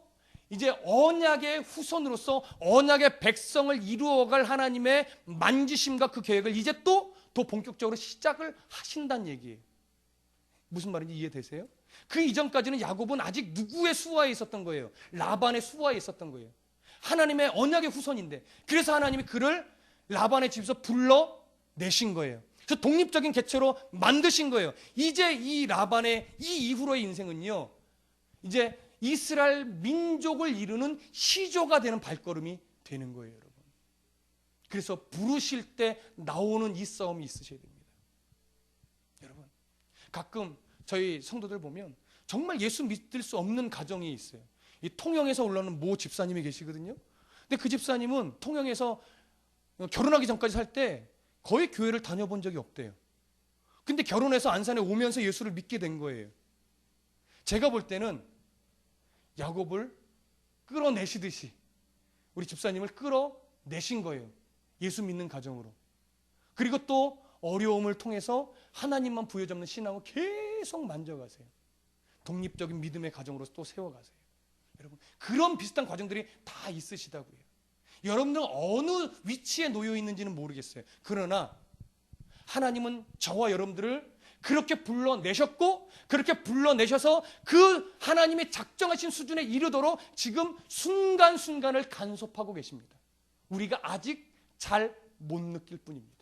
이제 언약의 후손으로서 언약의 백성을 이루어갈 하나님의 만지심과 그 계획을 이제 또 본격적으로 시작을 하신다는 얘기예요. 무슨 말인지 이해되세요? 그 이전까지는 야곱은 아직 누구의 수하에 있었던 거예요? 라반의 수하에 있었던 거예요. 하나님의 언약의 후손인데 그래서 하나님이 그를 라반의 집에서 불러내신 거예요. 그래서 독립적인 개체로 만드신 거예요. 이제 이 라반의 이 이후로의 인생은요 이제 이스라엘 민족을 이루는 시조가 되는 발걸음이 되는 거예요, 여러분. 그래서 부르실 때 나오는 이 싸움이 있으셔야 됩니다. 여러분, 가끔 저희 성도들 보면 정말 예수 믿을 수 없는 가정이 있어요. 이 통영에서 올라오는 모 집사님이 계시거든요. 근데 그 집사님은 통영에서 결혼하기 전까지 살 때 거의 교회를 다녀본 적이 없대요. 근데 결혼해서 안산에 오면서 예수를 믿게 된 거예요. 제가 볼 때는 야곱을 끌어내시듯이 우리 집사님을 끌어내신 거예요. 예수 믿는 가정으로. 그리고 또 어려움을 통해서 하나님만 부여잡는 신앙을 계속 만져가세요. 독립적인 믿음의 가정으로 또 세워가세요. 여러분, 그런 비슷한 과정들이 다 있으시다고요. 여러분들은 어느 위치에 놓여 있는지는 모르겠어요. 그러나 하나님은 저와 여러분들을 그렇게 불러내셨고 그렇게 불러내셔서 그 하나님의 작정하신 수준에 이르도록 지금 순간순간을 간섭하고 계십니다. 우리가 아직 잘 못 느낄 뿐입니다.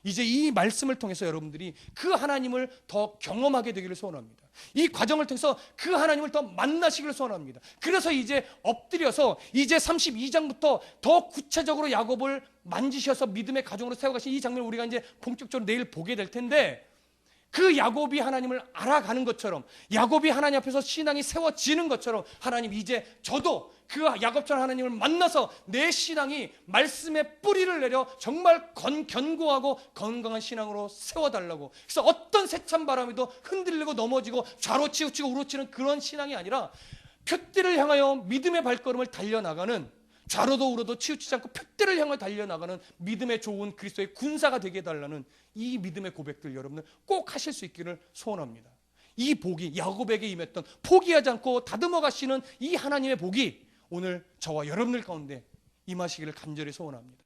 이제 이 말씀을 통해서 여러분들이 그 하나님을 더 경험하게 되기를 소원합니다. 이 과정을 통해서 그 하나님을 더 만나시기를 소원합니다. 그래서 이제 엎드려서 이제 32장부터 더 구체적으로 야곱을 만지셔서 믿음의 가정으로 세워가신 이 장면을 우리가 이제 본격적으로 내일 보게 될 텐데 그 야곱이 하나님을 알아가는 것처럼 야곱이 하나님 앞에서 신앙이 세워지는 것처럼 하나님 이제 저도 그 야곱처럼 하나님을 만나서 내 신앙이 말씀의 뿌리를 내려 정말 견고하고 건강한 신앙으로 세워달라고. 그래서 어떤 세찬 바람에도 흔들리고 넘어지고 좌로 치우치고 우로 치는 그런 신앙이 아니라 표대를 향하여 믿음의 발걸음을 달려나가는 좌로도 우로도 치우치지 않고 표대를 향해 달려나가는 믿음의 좋은 그리스도의 군사가 되게 해달라는 이 믿음의 고백들 여러분들 꼭 하실 수 있기를 소원합니다. 이 복이 야곱에게 임했던 포기하지 않고 다듬어 가시는 이 하나님의 복이 오늘 저와 여러분들 가운데 임하시기를 간절히 소원합니다.